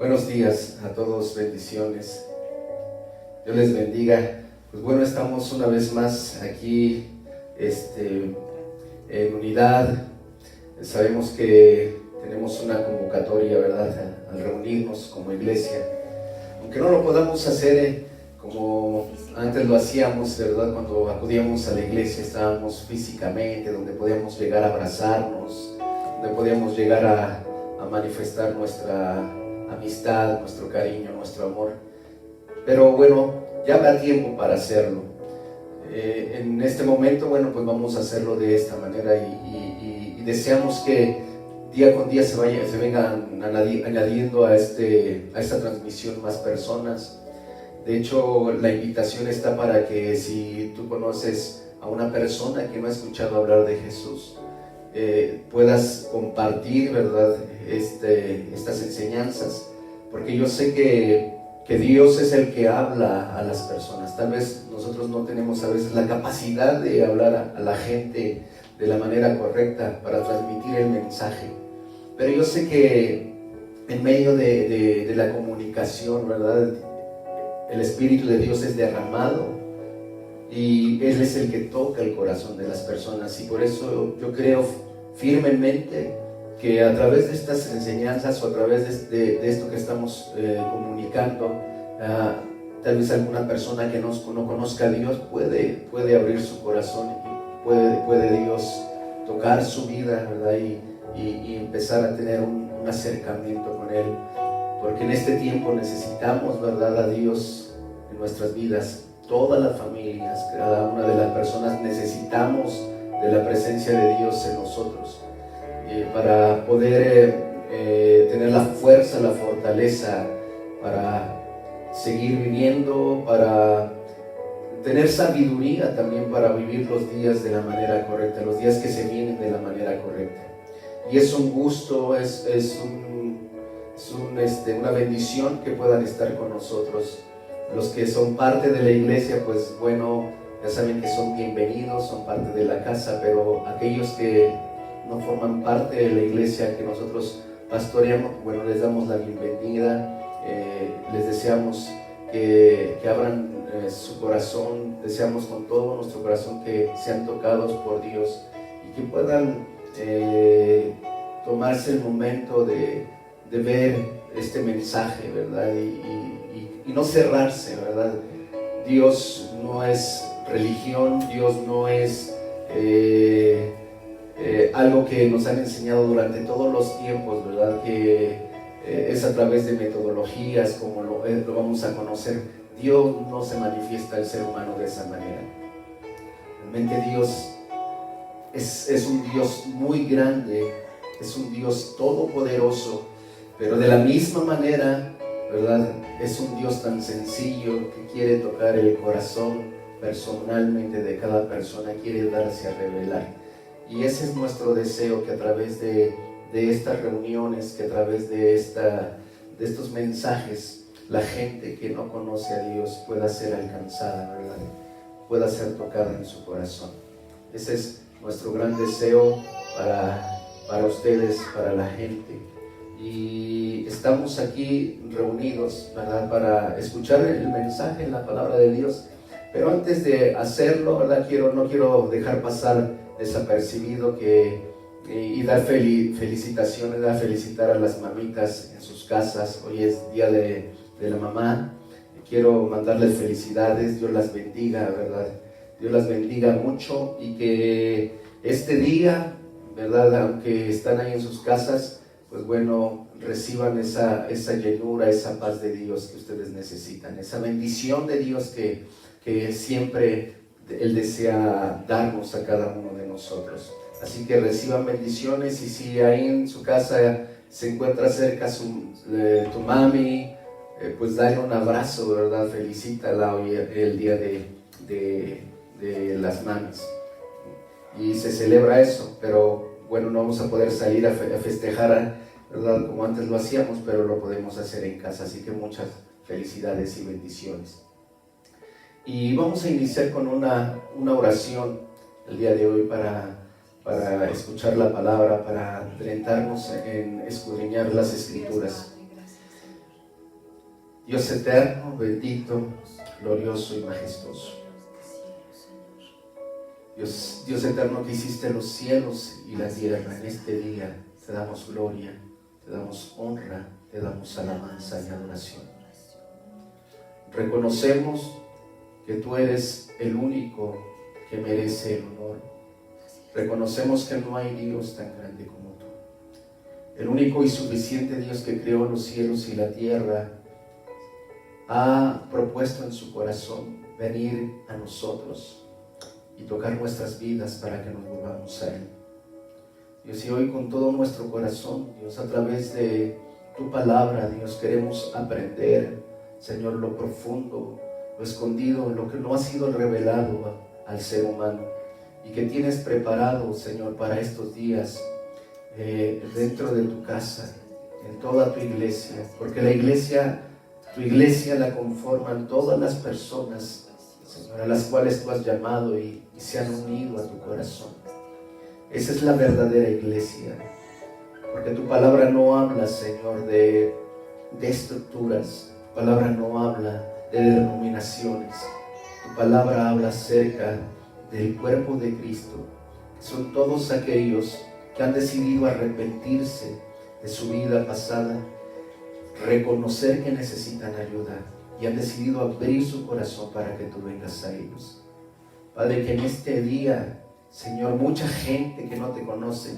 Buenos días a todos, bendiciones. Dios les bendiga. Pues bueno, estamos una vez más aquí en unidad. Sabemos que tenemos una convocatoria, ¿verdad?, al reunirnos como iglesia. Aunque no lo podamos hacer como antes lo hacíamos, ¿verdad? Cuando acudíamos a la iglesia estábamos físicamente, donde podíamos llegar a abrazarnos, donde podíamos llegar a manifestar nuestra amistad, nuestro cariño, nuestro amor. Pero bueno, ya habrá tiempo para hacerlo. En este momento, bueno, pues vamos a hacerlo de esta manera y deseamos que día con día se vengan añadiendo a esta transmisión más personas. De hecho, la invitación está para que si tú conoces a una persona que no ha escuchado hablar de Jesús, puedas compartir, ¿verdad?, estas enseñanzas, porque yo sé que Dios es el que habla a las personas. Tal vez nosotros no tenemos a veces la capacidad de hablar a la gente de la manera correcta para transmitir el mensaje, pero yo sé que en medio de la comunicación, ¿verdad?, el Espíritu de Dios es derramado y Él es el que toca el corazón de las personas. Y por eso yo creo firmemente que a través de estas enseñanzas o a través de esto que estamos comunicando, tal vez alguna persona que no conozca a Dios puede abrir su corazón y puede Dios tocar su vida, ¿verdad?, y empezar a tener un acercamiento con Él. Porque en este tiempo necesitamos, ¿verdad?, a Dios en nuestras vidas. Todas las familias, cada una de las personas necesitamos de la presencia de Dios en nosotros para poder tener la fuerza, la fortaleza para seguir viviendo, para tener sabiduría también para vivir los días de la manera correcta, los días que se vienen de la manera correcta. Y es un gusto, es una bendición que puedan estar con nosotros. Los que son parte de la iglesia, pues bueno, ya saben que son bienvenidos, son parte de la casa, pero aquellos que no forman parte de la iglesia que nosotros pastoreamos, bueno, les damos la bienvenida, les deseamos que abran su corazón, deseamos con todo nuestro corazón que sean tocados por Dios y que puedan tomarse el momento de ver este mensaje, ¿verdad? Y no cerrarse, ¿verdad? Dios no es religión, Dios no es algo que nos han enseñado durante todos los tiempos, ¿verdad? Que es a través de metodologías como lo vamos a conocer. Dios no se manifiesta al ser humano de esa manera. Realmente Dios es un Dios muy grande, es un Dios todopoderoso, pero de la misma manera, ¿verdad?, es un Dios tan sencillo que quiere tocar el corazón personalmente de cada persona, quiere darse a revelar. Y ese es nuestro deseo, que a través de estas reuniones, que a través de estos mensajes, la gente que no conoce a Dios pueda ser alcanzada, ¿verdad?, pueda ser tocada en su corazón. Ese es nuestro gran deseo para ustedes, para la gente. Y estamos aquí reunidos, ¿verdad?, para escuchar el mensaje, la palabra de Dios. Pero antes de hacerlo, ¿verdad?, no quiero dejar pasar desapercibido y dar felicitaciones, felicitar a las mamitas en sus casas. Hoy es día de la mamá. Quiero mandarles felicidades, Dios las bendiga, ¿verdad? Dios las bendiga mucho y que este día, ¿verdad?, aunque están ahí en sus casas, pues bueno, reciban esa llenura, esa paz de Dios que ustedes necesitan, esa bendición de Dios que siempre Él desea darnos a cada uno de nosotros. Así que reciban bendiciones, y si ahí en su casa se encuentra cerca tu mami, pues dale un abrazo, ¿verdad? Felicítala hoy, el día de las mamis. Y se celebra eso, pero bueno, no vamos a poder salir a festejar, ¿verdad?, como antes lo hacíamos, pero lo podemos hacer en casa. Así que muchas felicidades y bendiciones. Y vamos a iniciar con una oración el día de hoy para escuchar la palabra, para adentrarnos en escudriñar las Escrituras. Dios eterno, bendito, glorioso y majestuoso. Dios eterno, que hiciste los cielos y la tierra, en este día te damos gloria, te damos honra, te damos alabanza y adoración. Reconocemos que tú eres el único que merece el honor. Reconocemos que no hay Dios tan grande como tú. El único y suficiente Dios que creó los cielos y la tierra ha propuesto en su corazón venir a nosotros y tocar nuestras vidas para que nos volvamos a Él. Dios, y hoy con todo nuestro corazón, Dios, a través de tu palabra, Dios, queremos aprender, Señor, lo profundo, lo escondido, lo que no ha sido revelado al ser humano y que tienes preparado, Señor, para estos días dentro de tu casa, en toda tu iglesia, porque la iglesia, tu iglesia la conforman todas las personas, Señor, a las cuales tú has llamado y se han unido a tu corazón. Esa es la verdadera iglesia, porque tu palabra no habla, Señor, de estructuras, tu palabra no habla de denominaciones, tu palabra habla acerca del cuerpo de Cristo, que son todos aquellos que han decidido arrepentirse de su vida pasada, reconocer que necesitan ayuda y han decidido abrir su corazón para que tú vengas a ellos. Padre, que en este día, Señor, mucha gente que no te conoce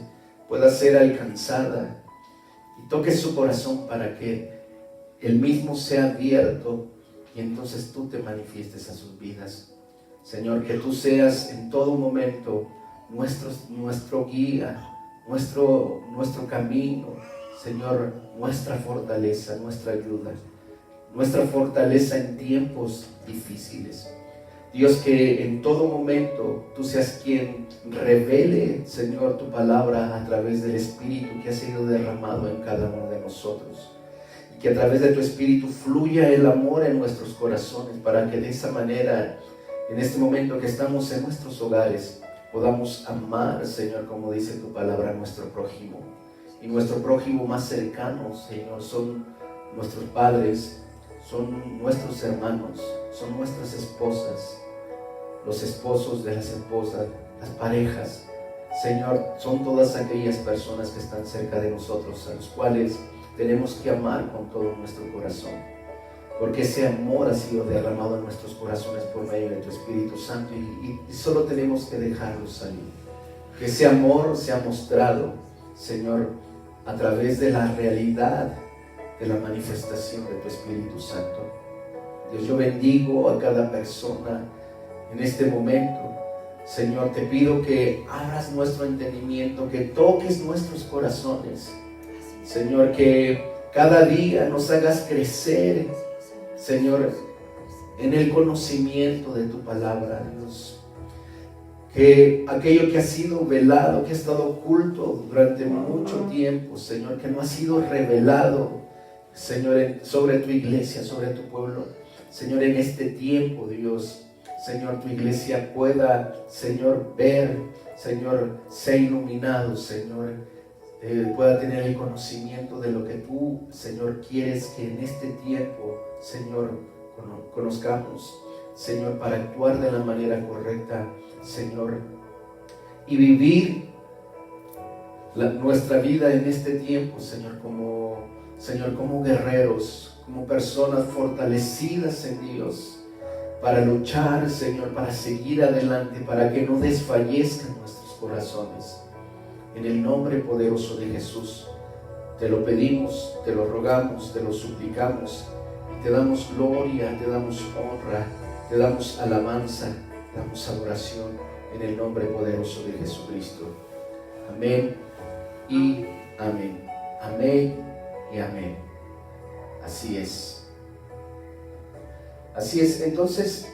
pueda ser alcanzada y toque su corazón para que el mismo sea abierto y entonces tú te manifiestes a sus vidas. Señor, que tú seas en todo momento nuestro guía, nuestro camino, Señor, nuestra fortaleza, nuestra ayuda, nuestra fortaleza en tiempos difíciles. Dios, que en todo momento tú seas quien revele, Señor, tu palabra a través del Espíritu que ha sido derramado en cada uno de nosotros. Y que a través de tu Espíritu fluya el amor en nuestros corazones para que de esa manera, en este momento que estamos en nuestros hogares, podamos amar, Señor, como dice tu palabra, a nuestro prójimo. Y nuestro prójimo más cercano, Señor, son nuestros padres, son nuestros hermanos, son nuestras esposas, los esposos de las esposas, las parejas. Señor, son todas aquellas personas que están cerca de nosotros, a los cuales tenemos que amar con todo nuestro corazón, porque ese amor ha sido derramado en nuestros corazones por medio de tu Espíritu Santo y solo tenemos que dejarlo salir. Que ese amor sea mostrado, Señor, a través de la realidad de la manifestación de tu Espíritu Santo. Dios, yo bendigo a cada persona en este momento. Señor, te pido que abras nuestro entendimiento, que toques nuestros corazones. Señor, que cada día nos hagas crecer, Señor, en el conocimiento de tu palabra, Dios. Que aquello que ha sido velado, que ha estado oculto durante mucho tiempo, Señor, que no ha sido revelado, Señor, sobre tu iglesia, sobre tu pueblo, Señor, en este tiempo, Dios, Señor, tu iglesia pueda, Señor, ver, Señor, ser iluminado, Señor, pueda tener el conocimiento de lo que tú, Señor, quieres que en este tiempo, Señor, conozcamos, Señor, para actuar de la manera correcta, Señor, y vivir nuestra vida en este tiempo, Señor, como guerreros, como personas fortalecidas en Dios, para luchar, Señor, para seguir adelante, para que no desfallezcan nuestros corazones. En el nombre poderoso de Jesús, te lo pedimos, te lo rogamos, te lo suplicamos, te damos gloria, te damos honra, te damos alabanza, te damos adoración en el nombre poderoso de Jesucristo. Amén y amén. Amén y amén. Así es. Así es. Entonces,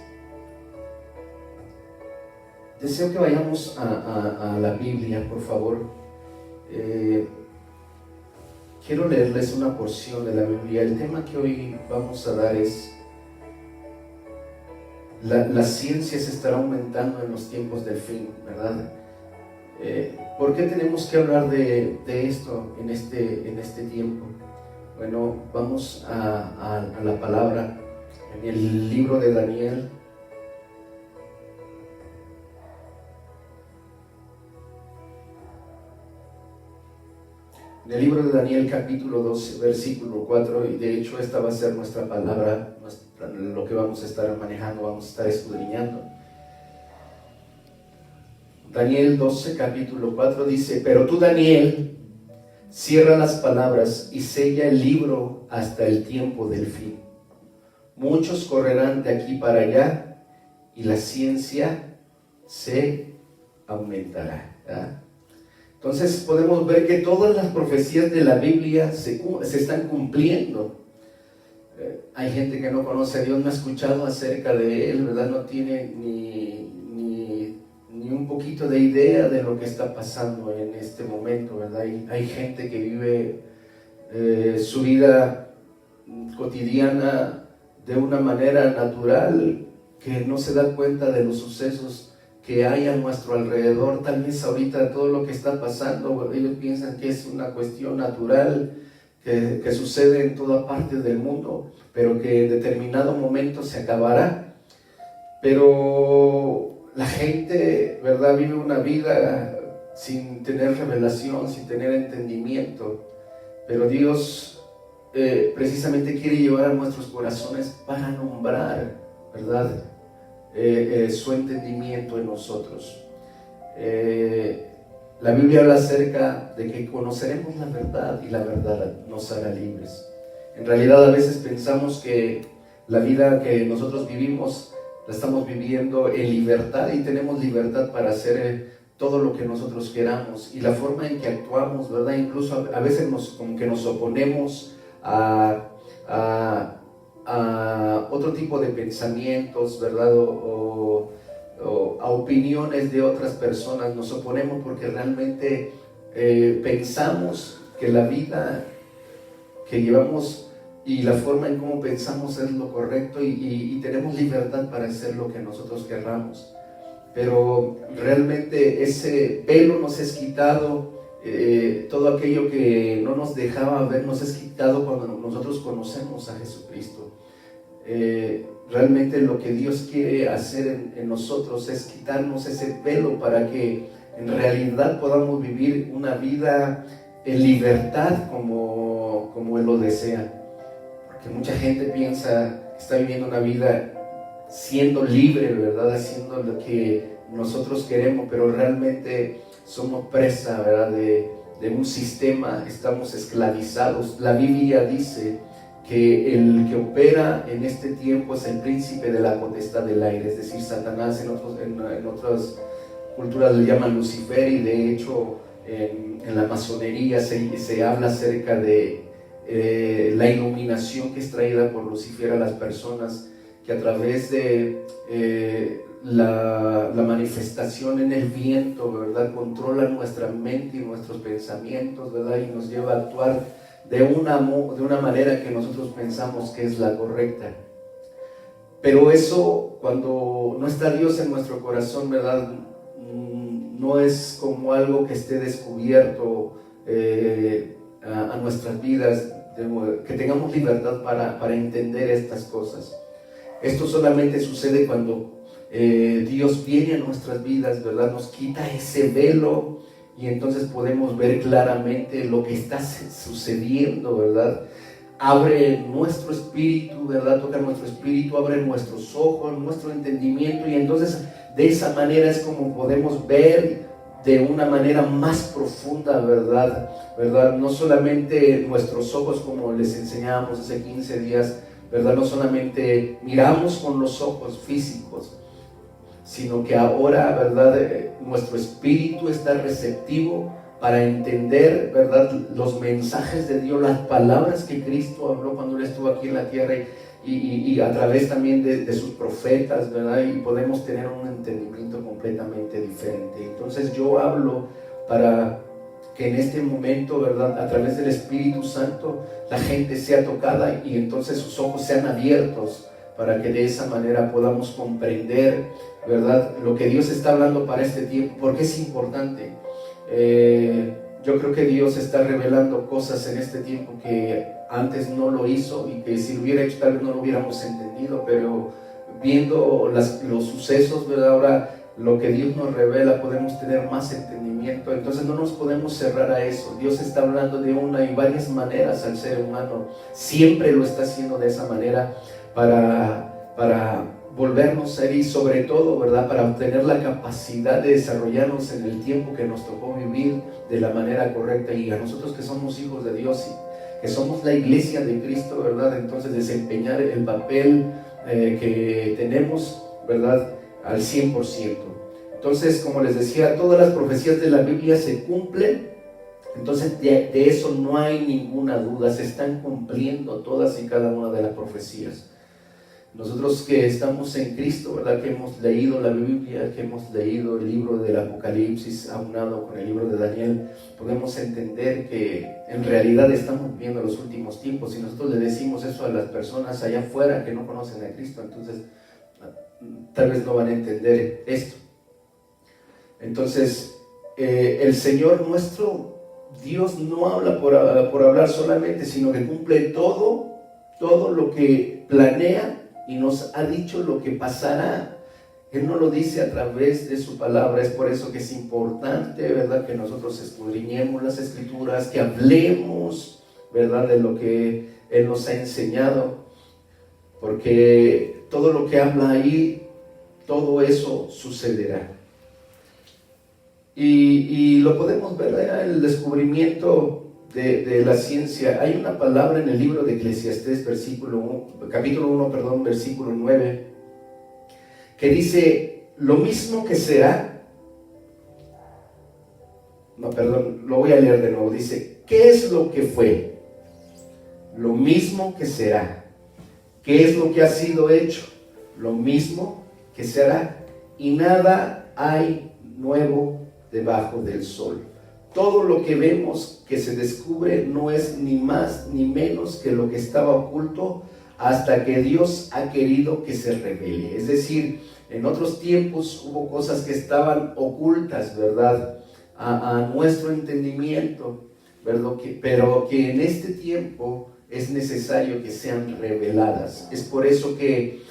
deseo que vayamos a la Biblia, por favor. Quiero leerles una porción de la Biblia. El tema que hoy vamos a dar es: la ciencia se estará aumentando en los tiempos del fin, ¿verdad? ¿Por qué tenemos que hablar de esto en este tiempo? Bueno, vamos a la palabra en el libro de Daniel. En el libro de Daniel capítulo 12, versículo 4, y de hecho esta va a ser nuestra palabra, lo que vamos a estar manejando, vamos a estar escudriñando. Daniel 12, capítulo 4 dice: pero tú, Daniel, cierra las palabras y sella el libro hasta el tiempo del fin. Muchos correrán de aquí para allá y la ciencia se aumentará. ¿Verdad? Entonces podemos ver que todas las profecías de la Biblia se están cumpliendo. Hay gente que no conoce a Dios, no ha escuchado acerca de Él, ¿verdad? No tiene ni un poquito de idea de lo que está pasando en este momento, ¿verdad? Hay gente que vive su vida cotidiana de una manera natural, que no se da cuenta de los sucesos que hay a nuestro alrededor. Tal vez ahorita todo lo que está pasando, ellos piensan que es una cuestión natural, que sucede en toda parte del mundo, pero que en determinado momento se acabará. Pero la gente, ¿verdad?, vive una vida sin tener revelación, sin tener entendimiento. Pero Dios precisamente quiere llevar a nuestros corazones para nombrar, ¿verdad?, su entendimiento en nosotros. La Biblia habla acerca de que conoceremos la verdad y la verdad nos hará libres. En realidad a veces pensamos que la vida que nosotros vivimos la estamos viviendo en libertad y tenemos libertad para hacer todo lo que nosotros queramos, y la forma en que actuamos, ¿verdad? Incluso a veces como que nos oponemos a otro tipo de pensamientos, ¿verdad? O a opiniones de otras personas. Nos oponemos porque realmente pensamos que la vida que llevamos y la forma en cómo pensamos es lo correcto, y tenemos libertad para hacer lo que nosotros querramos. Pero realmente ese velo nos es quitado, todo aquello que no nos dejaba ver nos es quitado cuando nosotros conocemos a Jesucristo. Realmente lo que Dios quiere hacer en nosotros es quitarnos ese velo para que en realidad podamos vivir una vida en libertad como Él lo desea. Porque mucha gente piensa que está viviendo una vida siendo libre, ¿verdad?, haciendo lo que nosotros queremos, pero realmente somos presa, ¿verdad?, de un sistema, estamos esclavizados. La Biblia dice que el que opera en este tiempo es el príncipe de la potestad del aire, es decir, Satanás. En otras culturas le llaman Lucifer, y de hecho en la masonería se habla acerca de la iluminación que es traída por Lucifer a las personas, que a través de la manifestación en el viento, ¿verdad?, controla nuestra mente y nuestros pensamientos, ¿verdad?, y nos lleva a actuar de una manera que nosotros pensamos que es la correcta. Pero eso, cuando no está Dios en nuestro corazón, ¿verdad?, no es como algo que esté descubierto a nuestras vidas, que tengamos libertad para entender estas cosas. Esto solamente sucede cuando Dios viene a nuestras vidas, ¿verdad?, nos quita ese velo, y entonces podemos ver claramente lo que está sucediendo, ¿verdad? Abre nuestro espíritu, ¿verdad? Toca nuestro espíritu, abre nuestros ojos, nuestro entendimiento, y entonces de esa manera es como podemos ver de una manera más profunda, ¿verdad? No solamente nuestros ojos, como les enseñábamos hace 15 días, ¿verdad?, no solamente miramos con los ojos físicos, sino que ahora, ¿verdad?, nuestro espíritu está receptivo para entender, ¿verdad?, los mensajes de Dios, las palabras que Cristo habló cuando Él estuvo aquí en la tierra, y a través también de sus profetas, ¿verdad?, y podemos tener un entendimiento completamente diferente. Entonces yo hablo para que en este momento, ¿verdad?, a través del Espíritu Santo, la gente sea tocada y entonces sus ojos sean abiertos, para que de esa manera podamos comprender, ¿verdad?, lo que Dios está hablando para este tiempo. Porque es importante. Yo creo que Dios está revelando cosas en este tiempo que antes no lo hizo y que si lo hubiera hecho tal vez no lo hubiéramos entendido, pero viendo los sucesos, ¿verdad? Ahora lo que Dios nos revela podemos tener más entendimiento, entonces no nos podemos cerrar a eso. Dios está hablando de una y varias maneras al ser humano, siempre lo está haciendo de esa manera para volvernos a ir, sobre todo, ¿verdad? Para obtener la capacidad de desarrollarnos en el tiempo que nos tocó vivir de la manera correcta, y a nosotros que somos hijos de Dios y que somos la iglesia de Cristo, ¿verdad? Entonces desempeñar el papel que tenemos, ¿verdad? Al 100%. Entonces, como les decía, todas las profecías de la Biblia se cumplen. Entonces de eso no hay ninguna duda, se están cumpliendo todas y cada una de las profecías. Nosotros que estamos en Cristo, ¿verdad? Que hemos leído la Biblia, que hemos leído el libro del Apocalipsis aunado con el libro de Daniel, podemos entender que en realidad estamos viviendo los últimos tiempos. Y nosotros le decimos eso a las personas allá afuera que no conocen a Cristo, entonces tal vez no van a entender esto. Entonces el Señor nuestro Dios no habla por hablar solamente, sino que cumple todo lo que planea y nos ha dicho lo que pasará. Él no lo dice a través de su palabra. Es por eso que es importante, ¿verdad?, que nosotros escudriñemos las Escrituras, que hablemos, ¿verdad?, de lo que Él nos ha enseñado, porque todo lo que habla ahí, todo eso sucederá. Y lo podemos ver en el descubrimiento de la ciencia. Hay una palabra en el libro de Eclesiastés, capítulo 1, versículo 9, que dice: lo mismo que será. Lo voy a leer de nuevo. Dice: ¿qué es lo que fue? Lo mismo que será. ¿Qué es lo que ha sido hecho? Lo mismo que será. Y nada hay nuevo debajo del sol. Todo lo que vemos que se descubre no es ni más ni menos que lo que estaba oculto hasta que Dios ha querido que se revele. Es decir, en otros tiempos hubo cosas que estaban ocultas, ¿verdad?, a nuestro entendimiento, ¿verdad?, pero que en este tiempo es necesario que sean reveladas. Es por eso que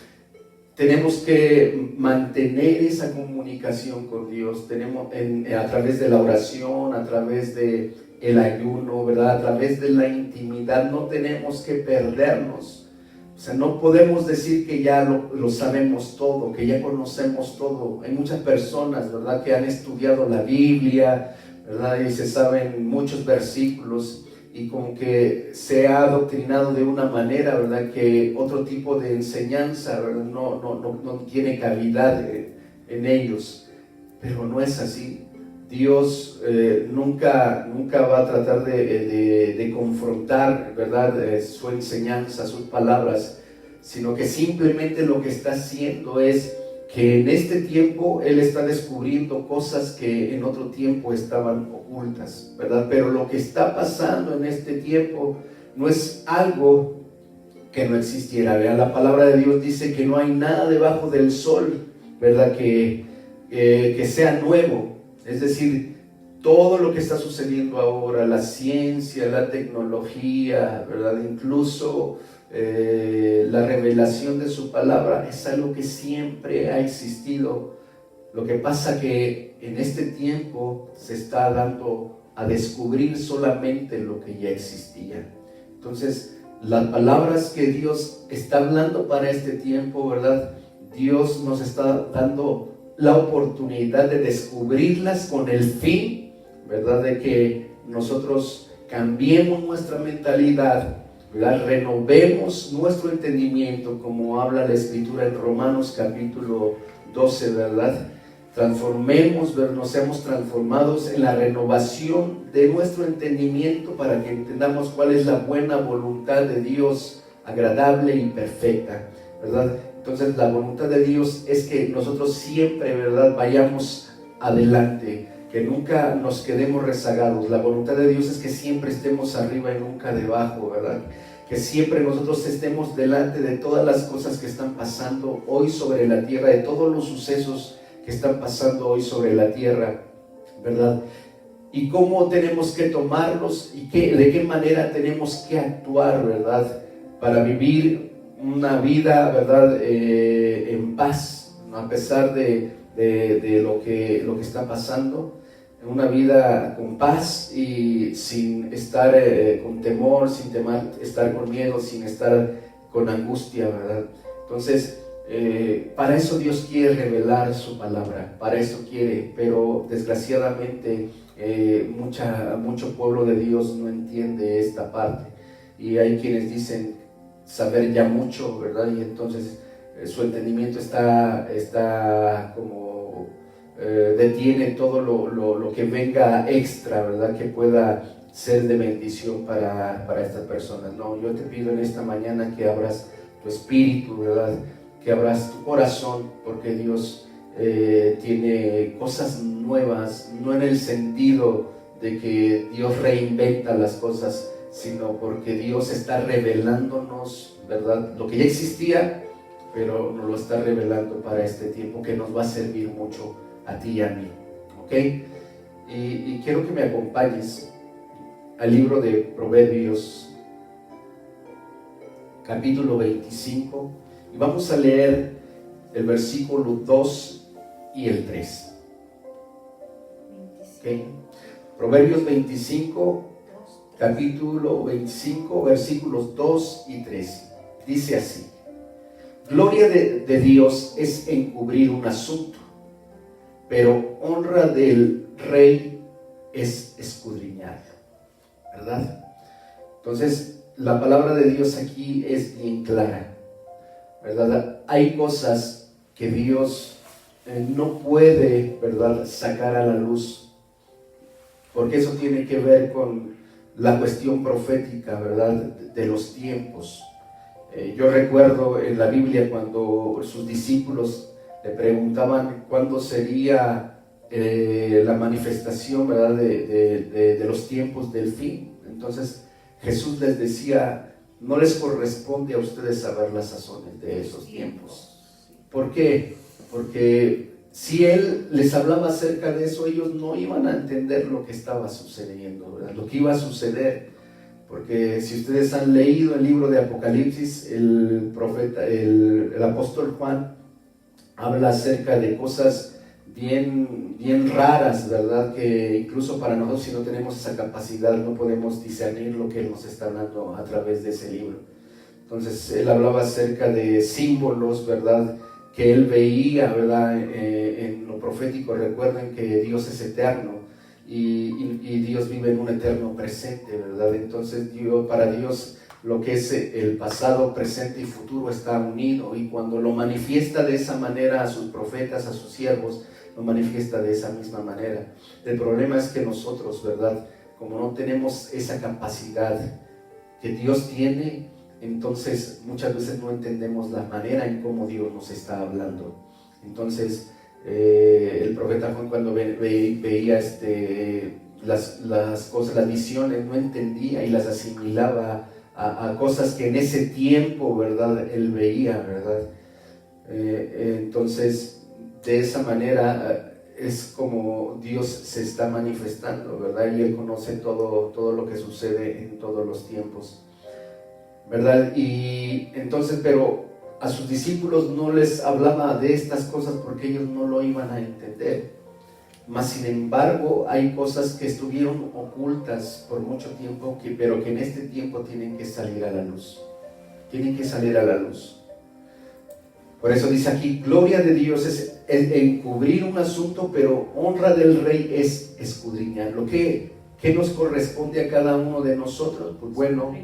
tenemos que mantener esa comunicación con Dios. A través de la oración, a través de el ayuno, ¿verdad?, a través de la intimidad. No tenemos que perdernos. O sea, no podemos decir que ya lo sabemos todo, que ya conocemos todo. Hay muchas personas, ¿verdad?, que han estudiado la Biblia, ¿verdad?, y se saben muchos versículos, y como que se ha adoctrinado de una manera, ¿verdad?, que otro tipo de enseñanza, ¿verdad?, no tiene cavidad en ellos. Pero no es así. Dios nunca va a tratar de confrontar, ¿verdad?, su enseñanza, sus palabras, sino que simplemente lo que está haciendo es que en este tiempo Él está descubriendo cosas que en otro tiempo estaban ocultas, ¿verdad? Pero lo que está pasando en este tiempo no es algo que no existiera, ¿verdad? La palabra de Dios dice que no hay nada debajo del sol, ¿verdad?, que sea nuevo. Es decir, todo lo que está sucediendo ahora, la ciencia, la tecnología, ¿verdad?, incluso la revelación de su palabra, es algo que siempre ha existido. Lo que pasa que en este tiempo se está dando a descubrir solamente lo que ya existía. Entonces, las palabras que Dios está hablando para este tiempo, ¿verdad?, Dios nos está dando la oportunidad de descubrirlas con el fin, ¿verdad?, de que nosotros cambiemos nuestra mentalidad, ¿verdad?, renovemos nuestro entendimiento, como habla la Escritura en Romanos capítulo 12, ¿verdad? Transformemos, nos seamos transformados en la renovación de nuestro entendimiento para que entendamos cuál es la buena voluntad de Dios, agradable y perfecta, ¿verdad? Entonces la voluntad de Dios es que nosotros siempre, ¿verdad?, vayamos adelante, que nunca nos quedemos rezagados. La voluntad de Dios es que siempre estemos arriba y nunca debajo, ¿verdad? Que siempre nosotros estemos delante de todas las cosas que están pasando hoy sobre la tierra, de todos los sucesos que están pasando hoy sobre la tierra, ¿verdad? y cómo tenemos que tomarlos y de qué manera tenemos que actuar, ¿verdad? Para vivir una vida, ¿verdad? En paz, ¿no? A pesar de lo que está pasando, una vida con paz y sin estar con temor, sin estar con miedo, sin estar con angustia, ¿verdad? Entonces, para eso Dios quiere revelar su palabra, para eso quiere, pero desgraciadamente mucho pueblo de Dios no entiende esta parte, y hay quienes dicen saber ya mucho, ¿verdad? Y entonces su entendimiento está como detiene todo lo que venga extra, ¿verdad? Que pueda ser de bendición para estas personas. No, yo te pido en esta mañana que abras tu espíritu, ¿verdad? Que abras tu corazón, porque Dios tiene cosas nuevas, no en el sentido de que Dios reinventa las cosas, sino porque Dios está revelándonos, ¿verdad? Lo que ya existía, pero nos lo está revelando para este tiempo, que nos va a servir mucho a ti y a mí, ¿ok? Y quiero que me acompañes al libro de Proverbios, capítulo 25, y vamos a leer el versículo 2 y el 3. ¿Okay? Proverbios 25, capítulo 25, versículos 2 y 3. Dice así: gloria de Dios es encubrir un asunto, pero honra del rey es escudriñarlo, ¿verdad? Entonces, la palabra de Dios aquí es bien clara, ¿verdad? Hay cosas que Dios no puede, ¿verdad?, sacar a la luz, porque eso tiene que ver con la cuestión profética, ¿verdad?, de los tiempos. Yo recuerdo en la Biblia cuando sus discípulos le preguntaban cuándo sería la manifestación, ¿verdad?, de los tiempos del fin. Entonces Jesús les decía: no les corresponde a ustedes saber las sazones de esos tiempos. ¿Por qué? Porque si Él les hablaba acerca de eso, ellos no iban a entender lo que estaba sucediendo, ¿verdad?, lo que iba a suceder. Porque si ustedes han leído el libro de Apocalipsis, el apóstol Juan habla acerca de cosas bien raras, ¿verdad? Que incluso para nosotros, si no tenemos esa capacidad, no podemos discernir lo que Él nos está hablando a través de ese libro. Entonces, Él hablaba acerca de símbolos, ¿verdad?, que Él veía, ¿verdad?, en lo profético. Recuerden que Dios es eterno y Dios vive en un eterno presente, ¿verdad? Entonces, para Dios lo que es el pasado, presente y futuro está unido, y cuando lo manifiesta de esa manera a sus profetas, a sus siervos, lo manifiesta de esa misma manera. El problema es que nosotros, ¿verdad?, como no tenemos esa capacidad que Dios tiene, entonces muchas veces no entendemos la manera en cómo Dios nos está hablando. Entonces el profeta Juan, cuando veía las cosas, las visiones, no entendía y las asimilaba a cosas que en ese tiempo, ¿verdad?, él veía, ¿verdad? Entonces, de esa manera es como Dios se está manifestando, ¿verdad? Y Él conoce todo lo que sucede en todos los tiempos, ¿verdad? Y entonces, pero a sus discípulos no les hablaba de estas cosas porque ellos no lo iban a entender. Mas sin embargo, hay cosas que estuvieron ocultas por mucho tiempo, pero que en este tiempo tienen que salir a la luz. Tienen que salir a la luz. Por eso dice aquí: gloria de Dios es encubrir un asunto, pero honra del rey es escudriñar. ¿Qué nos corresponde a cada uno de nosotros? Pues bueno,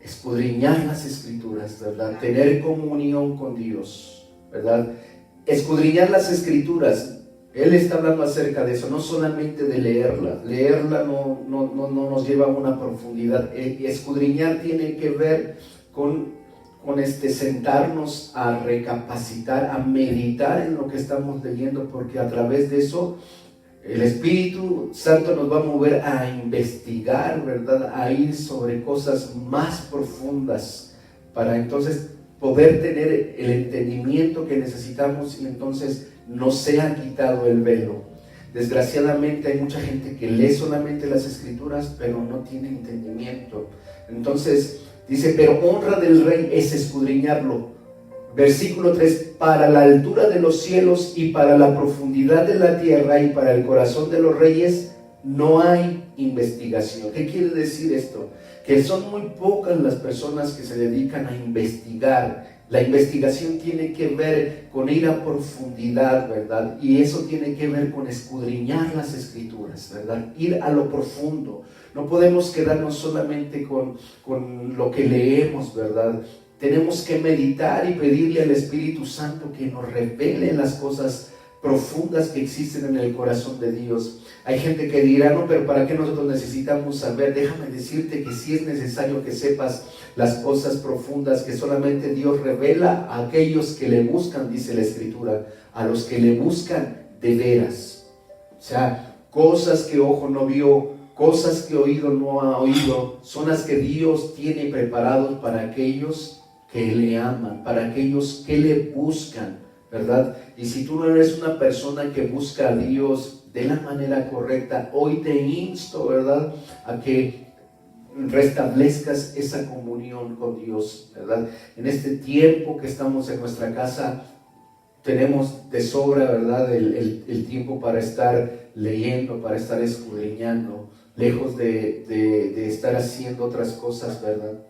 escudriñar las escrituras, ¿verdad? Tener comunión con Dios, ¿verdad? Escudriñar las escrituras. Él está hablando acerca de eso, no solamente de leerla. Leerla no nos lleva a una profundidad. Escudriñar tiene que ver con sentarnos a recapacitar, a meditar en lo que estamos leyendo, porque a través de eso el Espíritu Santo nos va a mover a investigar, ¿verdad?, a ir sobre cosas más profundas, para entonces poder tener el entendimiento que necesitamos y entonces nos sea quitado el velo. desgraciadamente hay mucha gente que lee solamente las escrituras, pero no tiene entendimiento. Entonces dice, pero honra del rey es escudriñarlo. Versículo 3, para la altura de los cielos y para la profundidad de la tierra y para el corazón de los reyes no hay investigación. ¿Qué quiere decir esto? Que son muy pocas las personas que se dedican a investigar. La investigación tiene que ver con ir a profundidad, ¿verdad? Y eso tiene que ver con escudriñar las escrituras, ¿verdad? Ir a lo profundo. No podemos quedarnos solamente con lo que leemos, ¿verdad? Tenemos que meditar y pedirle al Espíritu Santo que nos revele las cosas profundas que existen en el corazón de Dios. Hay gente que dirá, no, pero ¿para qué nosotros necesitamos saber? Déjame decirte que sí es necesario que sepas las cosas profundas que solamente Dios revela a aquellos que le buscan, dice la Escritura, a los que le buscan de veras. O sea, cosas que ojo no vio, cosas que oído no ha oído, son las que Dios tiene preparados para aquellos que le aman, para aquellos que le buscan, ¿verdad? Y si tú no eres una persona que busca a Dios de la manera correcta, hoy te insto, ¿verdad?, a que restablezcas esa comunión con Dios, ¿verdad? En este tiempo que estamos en nuestra casa, tenemos de sobra, ¿verdad?, el tiempo para estar leyendo, para estar escudriñando, lejos de estar haciendo otras cosas, ¿verdad?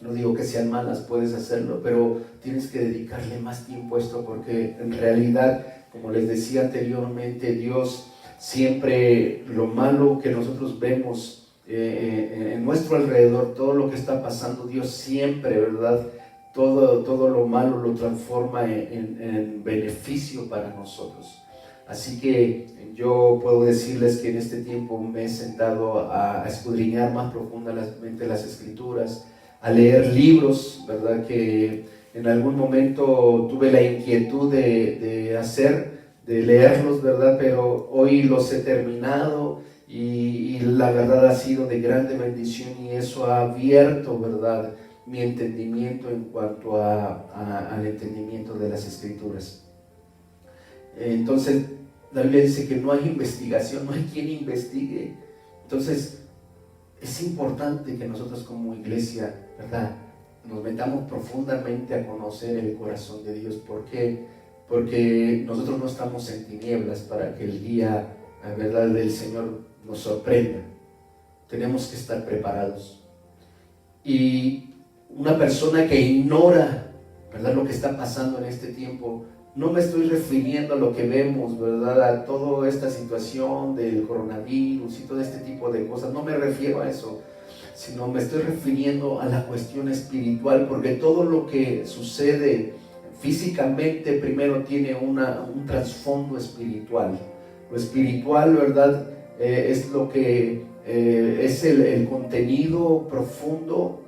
No digo que sean malas, puedes hacerlo, pero tienes que dedicarle más tiempo a esto, porque en realidad, como les decía anteriormente, Dios siempre, lo malo que nosotros vemos en nuestro alrededor, todo lo que está pasando, Dios siempre, ¿verdad?, todo lo malo lo transforma en beneficio para nosotros. Así que yo puedo decirles que en este tiempo me he sentado a escudriñar más profundamente las Escrituras, a leer libros, ¿verdad?, que en algún momento tuve la inquietud de leerlos, ¿verdad?, pero hoy los he terminado y la verdad ha sido de grande bendición, y eso ha abierto, ¿verdad?, mi entendimiento en cuanto al entendimiento de las Escrituras. Entonces la Biblia dice que no hay investigación, no hay quien investigue. Entonces es importante que nosotros como iglesia, ¿verdad?, nos metamos profundamente a conocer el corazón de Dios. ¿Por qué? Porque nosotros no estamos en tinieblas para que el día, la verdad, del Señor nos sorprenda. Tenemos que estar preparados. Y una persona que ignora, ¿verdad?, lo que está pasando en este tiempo, no me estoy refiriendo a lo que vemos, ¿verdad?, a toda esta situación del coronavirus y todo este tipo de cosas, no me refiero a eso, sino me estoy refiriendo a la cuestión espiritual, porque todo lo que sucede físicamente primero tiene un trasfondo espiritual. Lo espiritual, ¿verdad?, es lo que es el contenido profundo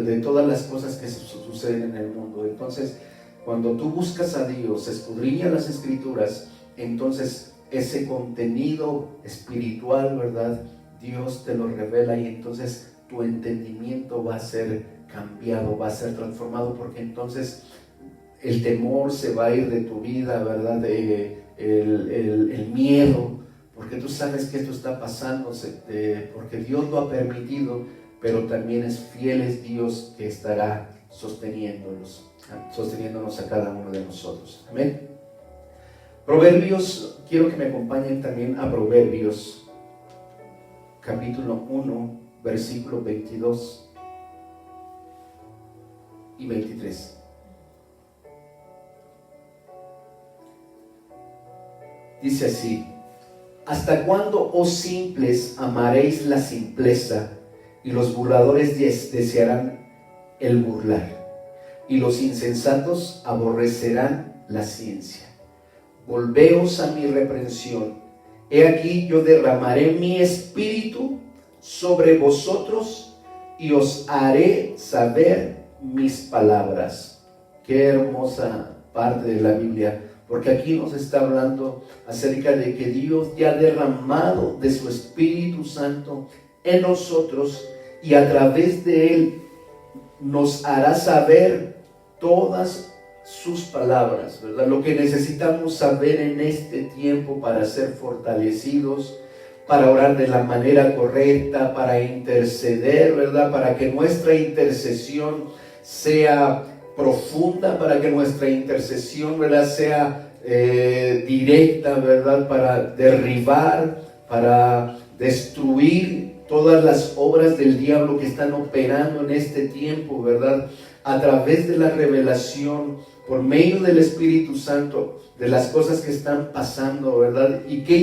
de todas las cosas que suceden en el mundo. Entonces, cuando tú buscas a Dios, escudriñas las Escrituras, entonces ese contenido espiritual, ¿verdad?, Dios te lo revela, y entonces tu entendimiento va a ser cambiado, va a ser transformado, porque entonces el temor se va a ir de tu vida, ¿verdad?, el miedo, porque tú sabes que esto está pasando, porque Dios lo ha permitido, pero también es fiel es Dios que estará sosteniéndonos a cada uno de nosotros. Amén. Proverbios, quiero que me acompañen también a Proverbios, capítulo 1, versículos 22 y 23. Dice así: ¿hasta cuándo, oh simples, amaréis la simpleza, y los burladores desearán el burlar, y los insensatos aborrecerán la ciencia? Volveos a mi reprensión. He aquí, yo derramaré mi espíritu sobre vosotros y os haré saber mis palabras. Qué hermosa parte de la Biblia, porque aquí nos está hablando acerca de que Dios ya ha derramado de su Espíritu Santo en nosotros, y a través de Él nos hará saber todas sus palabras, ¿verdad? Lo que necesitamos saber en este tiempo para ser fortalecidos, para orar de la manera correcta, para interceder, ¿verdad? Para que nuestra intercesión sea profunda, para que nuestra intercesión, ¿verdad?, sea directa, ¿verdad?, para derribar, para destruir todas las obras del diablo que están operando en este tiempo, ¿verdad?, a través de la revelación, por medio del Espíritu Santo, de las cosas que están pasando, ¿verdad? Y qué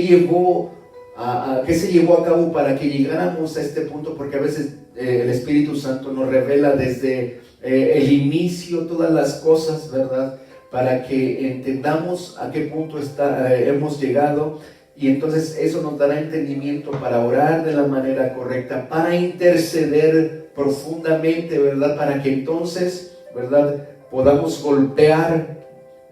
qué se llevó a cabo para que llegáramos a este punto, porque a veces el Espíritu Santo nos revela desde el inicio todas las cosas, ¿verdad?, para que entendamos a qué punto hemos llegado, y entonces eso nos dará entendimiento para orar de la manera correcta, para interceder profundamente, ¿verdad?, para que entonces, ¿verdad?, podamos golpear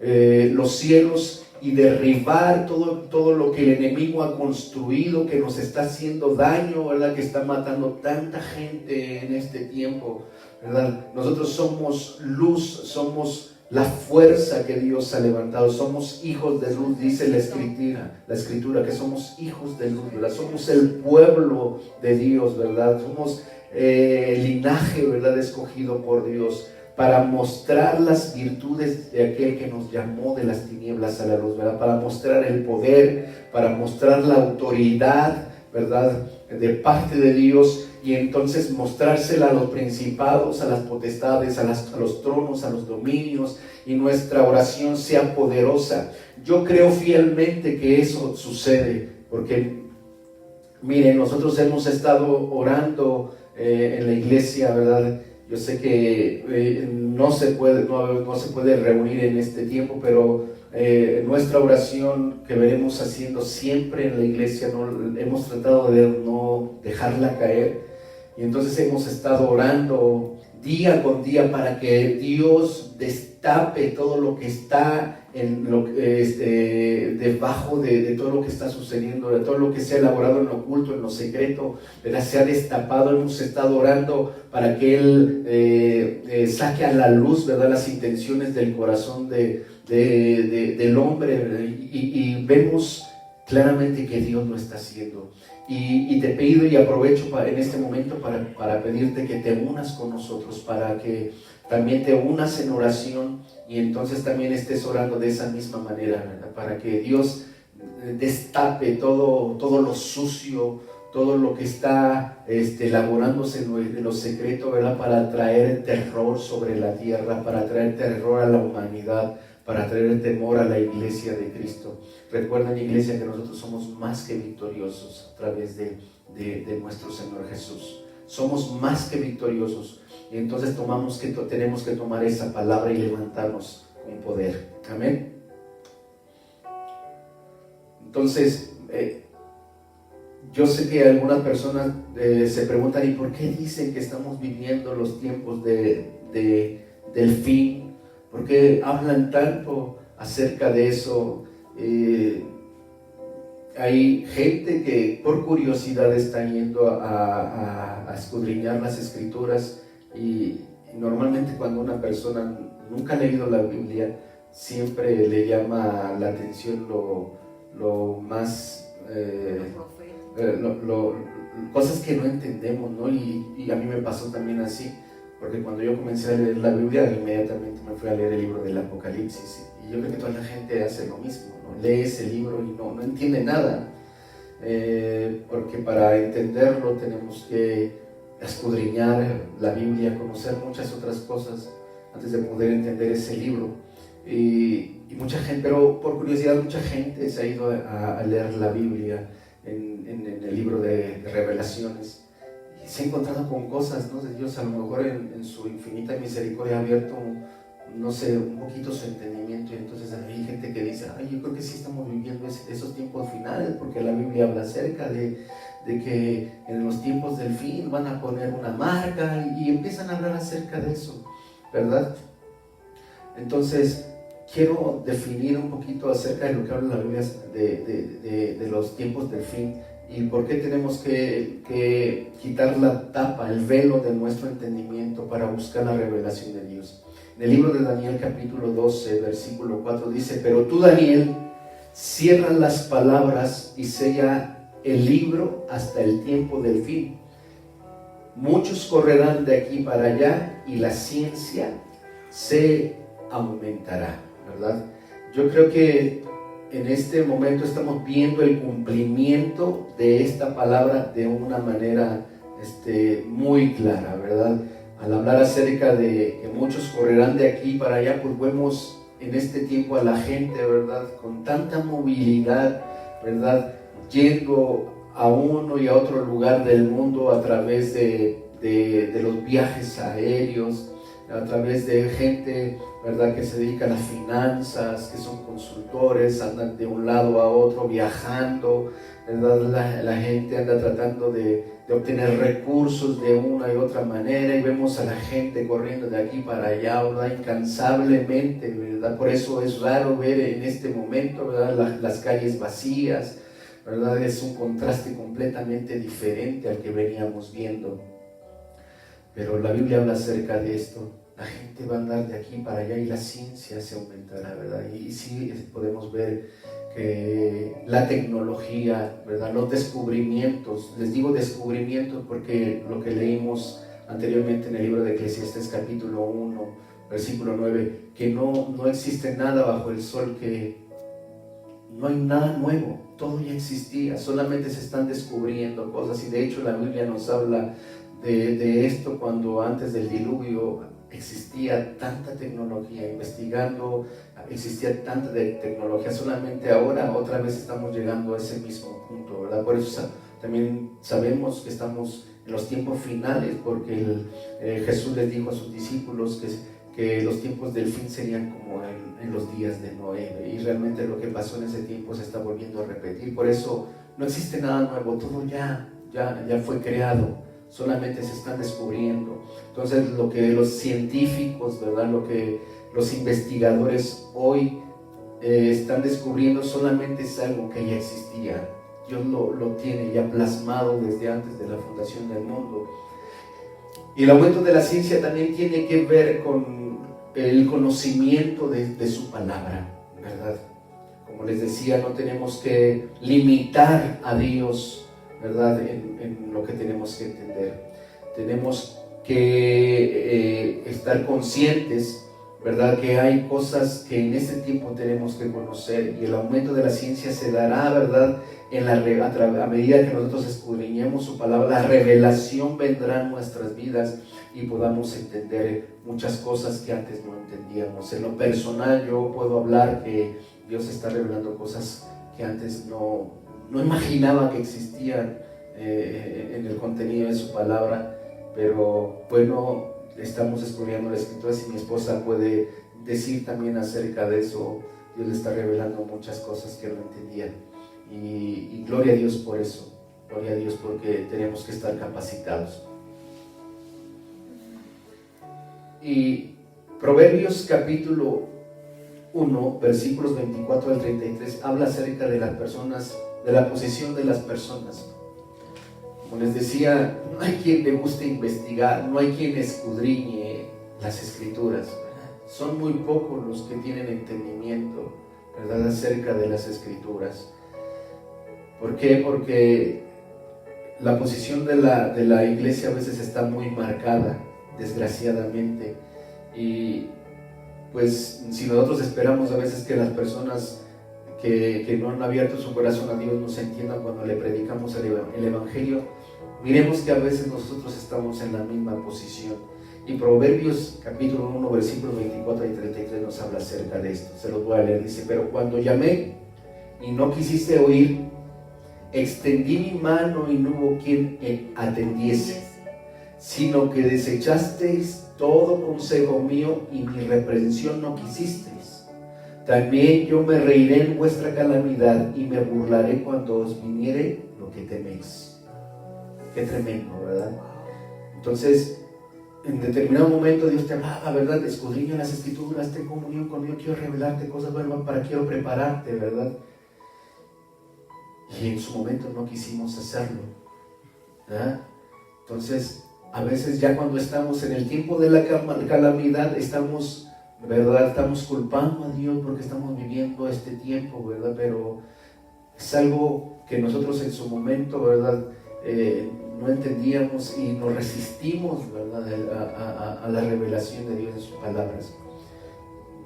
los cielos y derribar todo lo que el enemigo ha construido, que nos está haciendo daño, ¿verdad?, que está matando tanta gente en este tiempo, ¿verdad? Nosotros somos luz, somos la fuerza que Dios ha levantado, somos hijos de luz, dice la escritura, que somos hijos de luz, ¿verdad? Somos el pueblo de Dios, ¿verdad? Somos el linaje, ¿verdad?, escogido por Dios, para mostrar las virtudes de aquel que nos llamó de las tinieblas a la luz, ¿verdad? Para mostrar el poder, para mostrar la autoridad, ¿verdad?, de parte de Dios, y entonces mostrársela a los principados, a las potestades, a los tronos, a los dominios, y nuestra oración sea poderosa. Yo creo fielmente que eso sucede, porque miren, nosotros hemos estado orando en la iglesia, ¿verdad? Yo sé que no se puede reunir en este tiempo, pero nuestra oración que veremos haciendo siempre en la iglesia, hemos tratado de no dejarla caer, y entonces hemos estado orando día con día para que Dios destape todo lo que está debajo de todo lo que está sucediendo, de todo lo que se ha elaborado en lo oculto, en lo secreto, ¿verdad?, se ha destapado. Hemos estado orando para que Él saque a la luz, ¿verdad?, las intenciones del corazón del hombre, ¿verdad? Y vemos claramente que Dios lo está haciendo. Y te pido y aprovecho en este momento para pedirte que te unas con nosotros, para que también te unas en oración, y entonces también estés orando de esa misma manera, ¿verdad?, para que Dios destape todo lo sucio, todo lo que está elaborándose en lo secreto, ¿verdad?, para traer terror sobre la tierra, para traer terror a la humanidad, para traer temor a la iglesia de Cristo. Recuerden, iglesia, que nosotros somos más que victoriosos a través de nuestro Señor Jesús. Somos más que victoriosos, y entonces tenemos que tomar esa palabra y levantarnos con poder. Amén. Entonces, yo sé que algunas personas se preguntan: ¿y por qué dicen que estamos viviendo los tiempos del fin? ¿Por qué hablan tanto acerca de eso? Hay gente que por curiosidad está yendo a escudriñar las escrituras, y normalmente cuando una persona nunca ha leído la Biblia, siempre le llama la atención lo más cosas que no entendemos, ¿no? Y a mí me pasó también así, porque cuando yo comencé a leer la Biblia, inmediatamente me fui a leer el libro del Apocalipsis, y yo creo que toda la gente hace lo mismo, ¿no? Lee ese libro y no entiende nada, porque para entenderlo tenemos que escudriñar la Biblia, conocer muchas otras cosas antes de poder entender ese libro. Y mucha gente, pero por curiosidad, mucha gente se ha ido a leer la Biblia en el libro de Revelaciones, y se ha encontrado con cosas, ¿no?, de Dios. A lo mejor en su infinita misericordia ha abierto, no sé, un poquito su entendimiento, y entonces hay gente que dice: ay, yo creo que sí estamos viviendo esos tiempos finales, porque la Biblia habla acerca de que en los tiempos del fin van a poner una marca, y empiezan a hablar acerca de eso, ¿verdad? Entonces, quiero definir un poquito acerca de lo que habla la Biblia de los tiempos del fin, y por qué tenemos que quitar la tapa, el velo de nuestro entendimiento para buscar la revelación de Dios. En el libro de Daniel capítulo 12, versículo 4 dice: pero tú, Daniel, cierra las palabras y sella el libro hasta el tiempo del fin. Muchos correrán de aquí para allá y la ciencia se aumentará, ¿verdad? Yo creo que en este momento estamos viendo el cumplimiento de esta palabra de una manera muy clara, ¿verdad? Al hablar acerca de que muchos correrán de aquí para allá, pues vemos en este tiempo a la gente, ¿verdad? Con tanta movilidad, ¿verdad? Yendo a uno y a otro lugar del mundo a través de los viajes aéreos, a través de gente, ¿verdad?, que se dedica a las finanzas, que son consultores, andan de un lado a otro viajando, ¿verdad? La gente anda tratando de obtener recursos de una y otra manera, y vemos a la gente corriendo de aquí para allá, ¿verdad?, incansablemente, ¿verdad? Por eso es raro ver en este momento, ¿verdad?, las calles vacías, ¿verdad? Es un contraste completamente diferente al que veníamos viendo. Pero la Biblia habla acerca de esto. La gente va a andar de aquí para allá y la ciencia se aumentará, ¿verdad? Y sí podemos ver que la tecnología, ¿verdad?, los descubrimientos, les digo descubrimientos porque lo que leímos anteriormente en el libro de Eclesiastés capítulo 1, versículo 9, que no existe nada bajo el sol, que no hay nada nuevo, todo ya existía, solamente se están descubriendo cosas. Y de hecho la Biblia nos habla de esto cuando antes del diluvio existía tanta tecnología, investigando, existía tanta tecnología, solamente ahora otra vez estamos llegando a ese mismo punto, ¿verdad? Por eso también sabemos que estamos en los tiempos finales, porque Jesús les dijo a sus discípulos que los tiempos del fin serían como en los días de Noé, y realmente lo que pasó en ese tiempo se está volviendo a repetir. Por eso no existe nada nuevo, todo ya fue creado, solamente se están descubriendo. Entonces lo que los científicos, ¿verdad?, lo que los investigadores hoy están descubriendo solamente es algo que ya existía. Dios lo tiene ya plasmado desde antes de la fundación del mundo. Y el aumento de la ciencia también tiene que ver con el conocimiento de su palabra, ¿verdad? Como les decía, no tenemos que limitar a Dios, ¿verdad?, en lo que tenemos que entender. Tenemos que estar conscientes, ¿verdad?, que hay cosas que en este tiempo tenemos que conocer, y el aumento de la ciencia se dará, ¿verdad?, a medida que nosotros escudriñemos su palabra. La revelación vendrá en nuestras vidas y podamos entender muchas cosas que antes no entendíamos. En lo personal, yo puedo hablar que Dios está revelando cosas que antes no imaginaba que existían en el contenido de su palabra, pero bueno, estamos escudriñando las escrituras y mi esposa puede decir también acerca de eso. Dios le está revelando muchas cosas que no entendía, y gloria a Dios por eso, gloria a Dios, porque tenemos que estar capacitados. Y Proverbios capítulo 1, versículos 24 al 33 habla acerca de las personas, de la posición de las personas. Como les decía, no hay quien le guste investigar, no hay quien escudriñe las escrituras, ¿verdad? Son muy pocos los que tienen entendimiento, ¿verdad?, acerca de las escrituras. ¿Por qué? Porque la posición de la iglesia a veces está muy marcada, desgraciadamente, y pues si nosotros esperamos a veces que las personas que no han abierto su corazón a Dios nos entiendan cuando le predicamos el Evangelio, miremos que a veces nosotros estamos en la misma posición. Y Proverbios capítulo 1, versículos 24 y 33 nos habla acerca de esto. Se los voy a leer. Dice: pero cuando llamé y no quisiste oír, extendí mi mano y no hubo quien atendiese, sino que desechasteis todo consejo mío y mi reprensión no quisisteis. También yo me reiré en vuestra calamidad y me burlaré cuando os viniere lo que teméis. Qué tremendo, ¿verdad? Entonces, en determinado momento Dios te hablaba, ¿verdad? Escudriña las escrituras, ten comunión con Dios, quiero revelarte cosas nuevas, quiero prepararte, ¿verdad? Y en su momento no quisimos hacerlo, ¿verdad? Entonces, a veces ya cuando estamos en el tiempo de la calamidad, estamos ¿verdad? Estamos culpando a Dios porque estamos viviendo este tiempo, ¿verdad? Pero es algo que nosotros en su momento, ¿verdad? No entendíamos y nos resistimos, ¿verdad? A la revelación de Dios en sus palabras.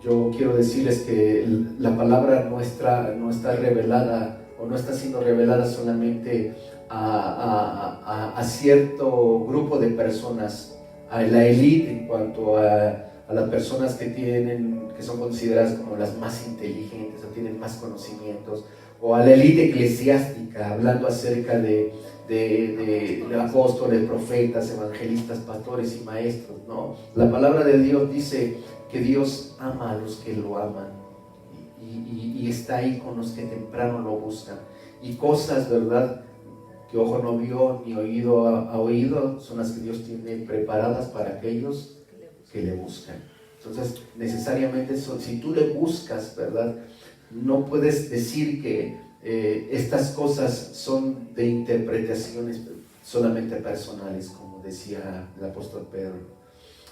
Yo quiero decirles que la palabra no está revelada o no está siendo revelada solamente a cierto grupo de personas, a la élite en cuanto a las personas que son consideradas como las más inteligentes o tienen más conocimientos, o a la élite eclesiástica, hablando acerca de apóstoles, profetas, evangelistas, pastores y maestros, ¿no? La palabra de Dios dice que Dios ama a los que lo aman y está ahí con los que temprano lo buscan. Y cosas, ¿verdad?, que ojo no vio ni oído ha oído, son las que Dios tiene preparadas para aquellos que le buscan. Entonces, necesariamente si tú le buscas, ¿verdad?, no puedes decir que estas cosas son de interpretaciones solamente personales, como decía el apóstol Pedro.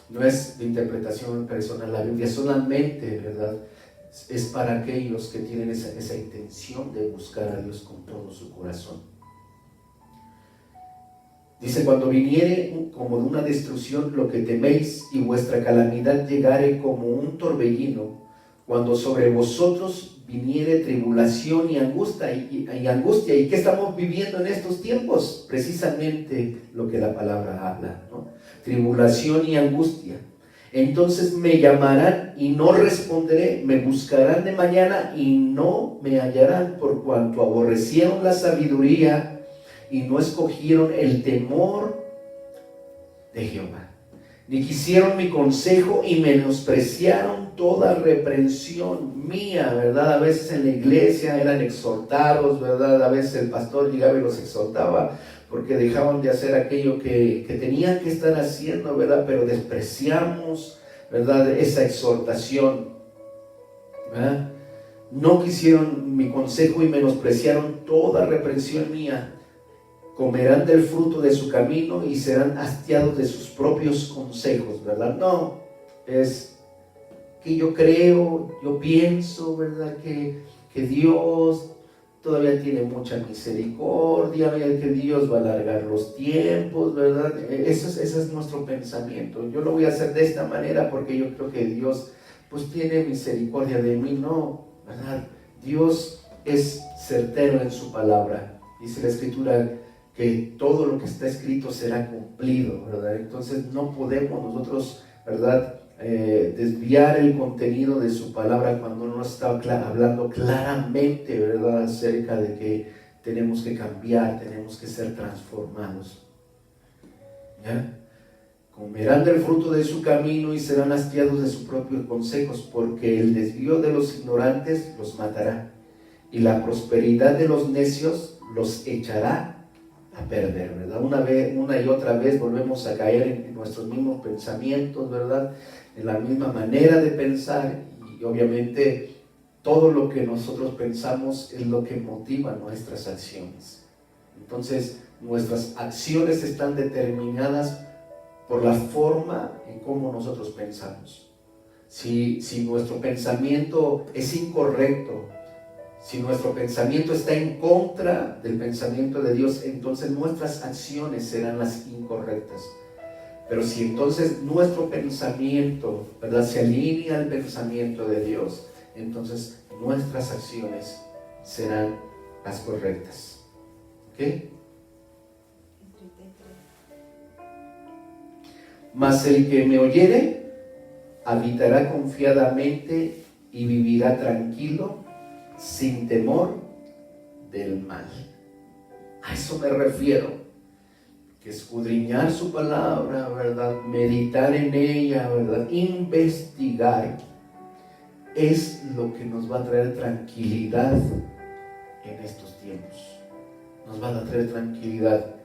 No es de interpretación personal la Biblia, solamente, ¿verdad?, es para aquellos que tienen esa intención de buscar a Dios con todo su corazón. Dice: cuando viniere como de una destrucción lo que teméis y vuestra calamidad llegare como un torbellino, cuando sobre vosotros viniere tribulación y angustia. ¿Y qué estamos viviendo en estos tiempos? Precisamente lo que la palabra habla, ¿no? Tribulación y angustia. Entonces me llamarán y no responderé, me buscarán de mañana y no me hallarán, por cuanto aborrecieron la sabiduría y no escogieron el temor de Jehová, ni quisieron mi consejo y menospreciaron toda reprensión mía, ¿verdad? A veces en la iglesia eran exhortados, ¿verdad? A veces el pastor llegaba y los exhortaba porque dejaban de hacer aquello que tenían que estar haciendo, ¿verdad? Pero despreciamos, ¿verdad?, esa exhortación, ¿verdad? No quisieron mi consejo y menospreciaron toda reprensión mía. Comerán del fruto de su camino y serán hastiados de sus propios consejos, ¿verdad? No, es que yo creo, yo pienso, ¿verdad?, que Dios todavía tiene mucha misericordia, que Dios va a alargar los tiempos, ¿verdad? Ese es nuestro pensamiento. Yo lo voy a hacer de esta manera porque yo creo que Dios pues tiene misericordia de mí. No, ¿verdad? Dios es certero en su palabra. Dice la Escritura que todo lo que está escrito será cumplido, ¿verdad? Entonces no podemos nosotros, ¿verdad?, desviar el contenido de su palabra cuando no está hablando claramente, ¿verdad?, acerca de que tenemos que cambiar, tenemos que ser transformados. ¿Ya? Comerán del fruto de su camino y serán hastiados de sus propios consejos, porque el desvío de los ignorantes los matará, y la prosperidad de los necios los echará a perder, ¿verdad? Una y otra vez volvemos a caer en nuestros mismos pensamientos, ¿verdad?, en la misma manera de pensar, y obviamente todo lo que nosotros pensamos es lo que motiva nuestras acciones. Entonces nuestras acciones están determinadas por la forma en cómo nosotros pensamos. Si nuestro pensamiento es incorrecto, si nuestro pensamiento está en contra del pensamiento de Dios, entonces nuestras acciones serán las incorrectas. Pero si entonces nuestro pensamiento, ¿verdad?, se alinea al pensamiento de Dios, entonces nuestras acciones serán las correctas. ¿Ok? Mas el que me oyere habitará confiadamente y vivirá tranquilo, sin temor del mal. A eso me refiero, que escudriñar su palabra, ¿verdad?, meditar en ella, ¿verdad?, investigar, es lo que nos va a traer tranquilidad en estos tiempos. Nos va a traer tranquilidad,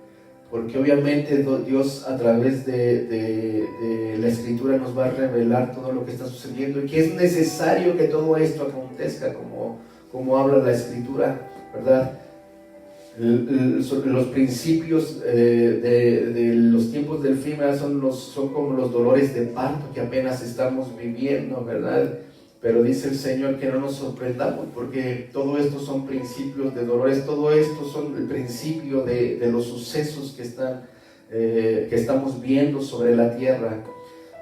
porque obviamente Dios a través de la Escritura nos va a revelar todo lo que está sucediendo y que es necesario que todo esto acontezca como habla la Escritura, ¿verdad? Los principios de los tiempos del fin, ¿verdad? Son como los dolores de parto que apenas estamos viviendo, ¿verdad? Pero dice el Señor que no nos sorprendamos, porque todo esto son principios de dolores, todo esto son el principio de los sucesos que estamos viendo sobre la tierra.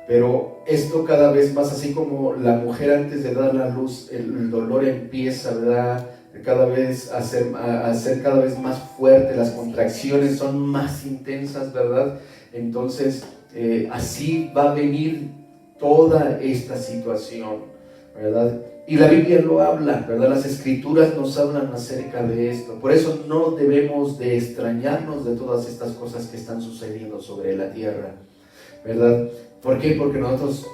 Pero esto cada vez más, así como la mujer antes de dar la luz, el dolor empieza, ¿verdad?, cada vez a ser cada vez más fuerte, las contracciones son más intensas, ¿verdad? Entonces, así va a venir toda esta situación, ¿verdad? Y la Biblia lo habla, ¿verdad? Las Escrituras nos hablan acerca de esto. Por eso no debemos de extrañarnos de todas estas cosas que están sucediendo sobre la tierra, ¿verdad? ¿Por qué? Porque nosotros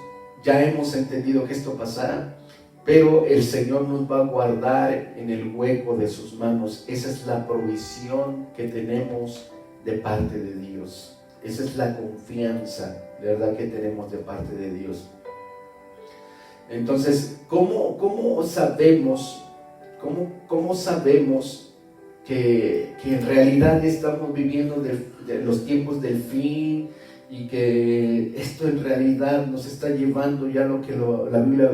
ya hemos entendido que esto pasará, pero el Señor nos va a guardar en el hueco de sus manos. Esa es la provisión que tenemos de parte de Dios. Esa es la confianza, ¿verdad?, que tenemos de parte de Dios. Entonces, ¿cómo sabemos que en realidad estamos viviendo de los tiempos del fin, y que esto en realidad nos está llevando ya lo que la Biblia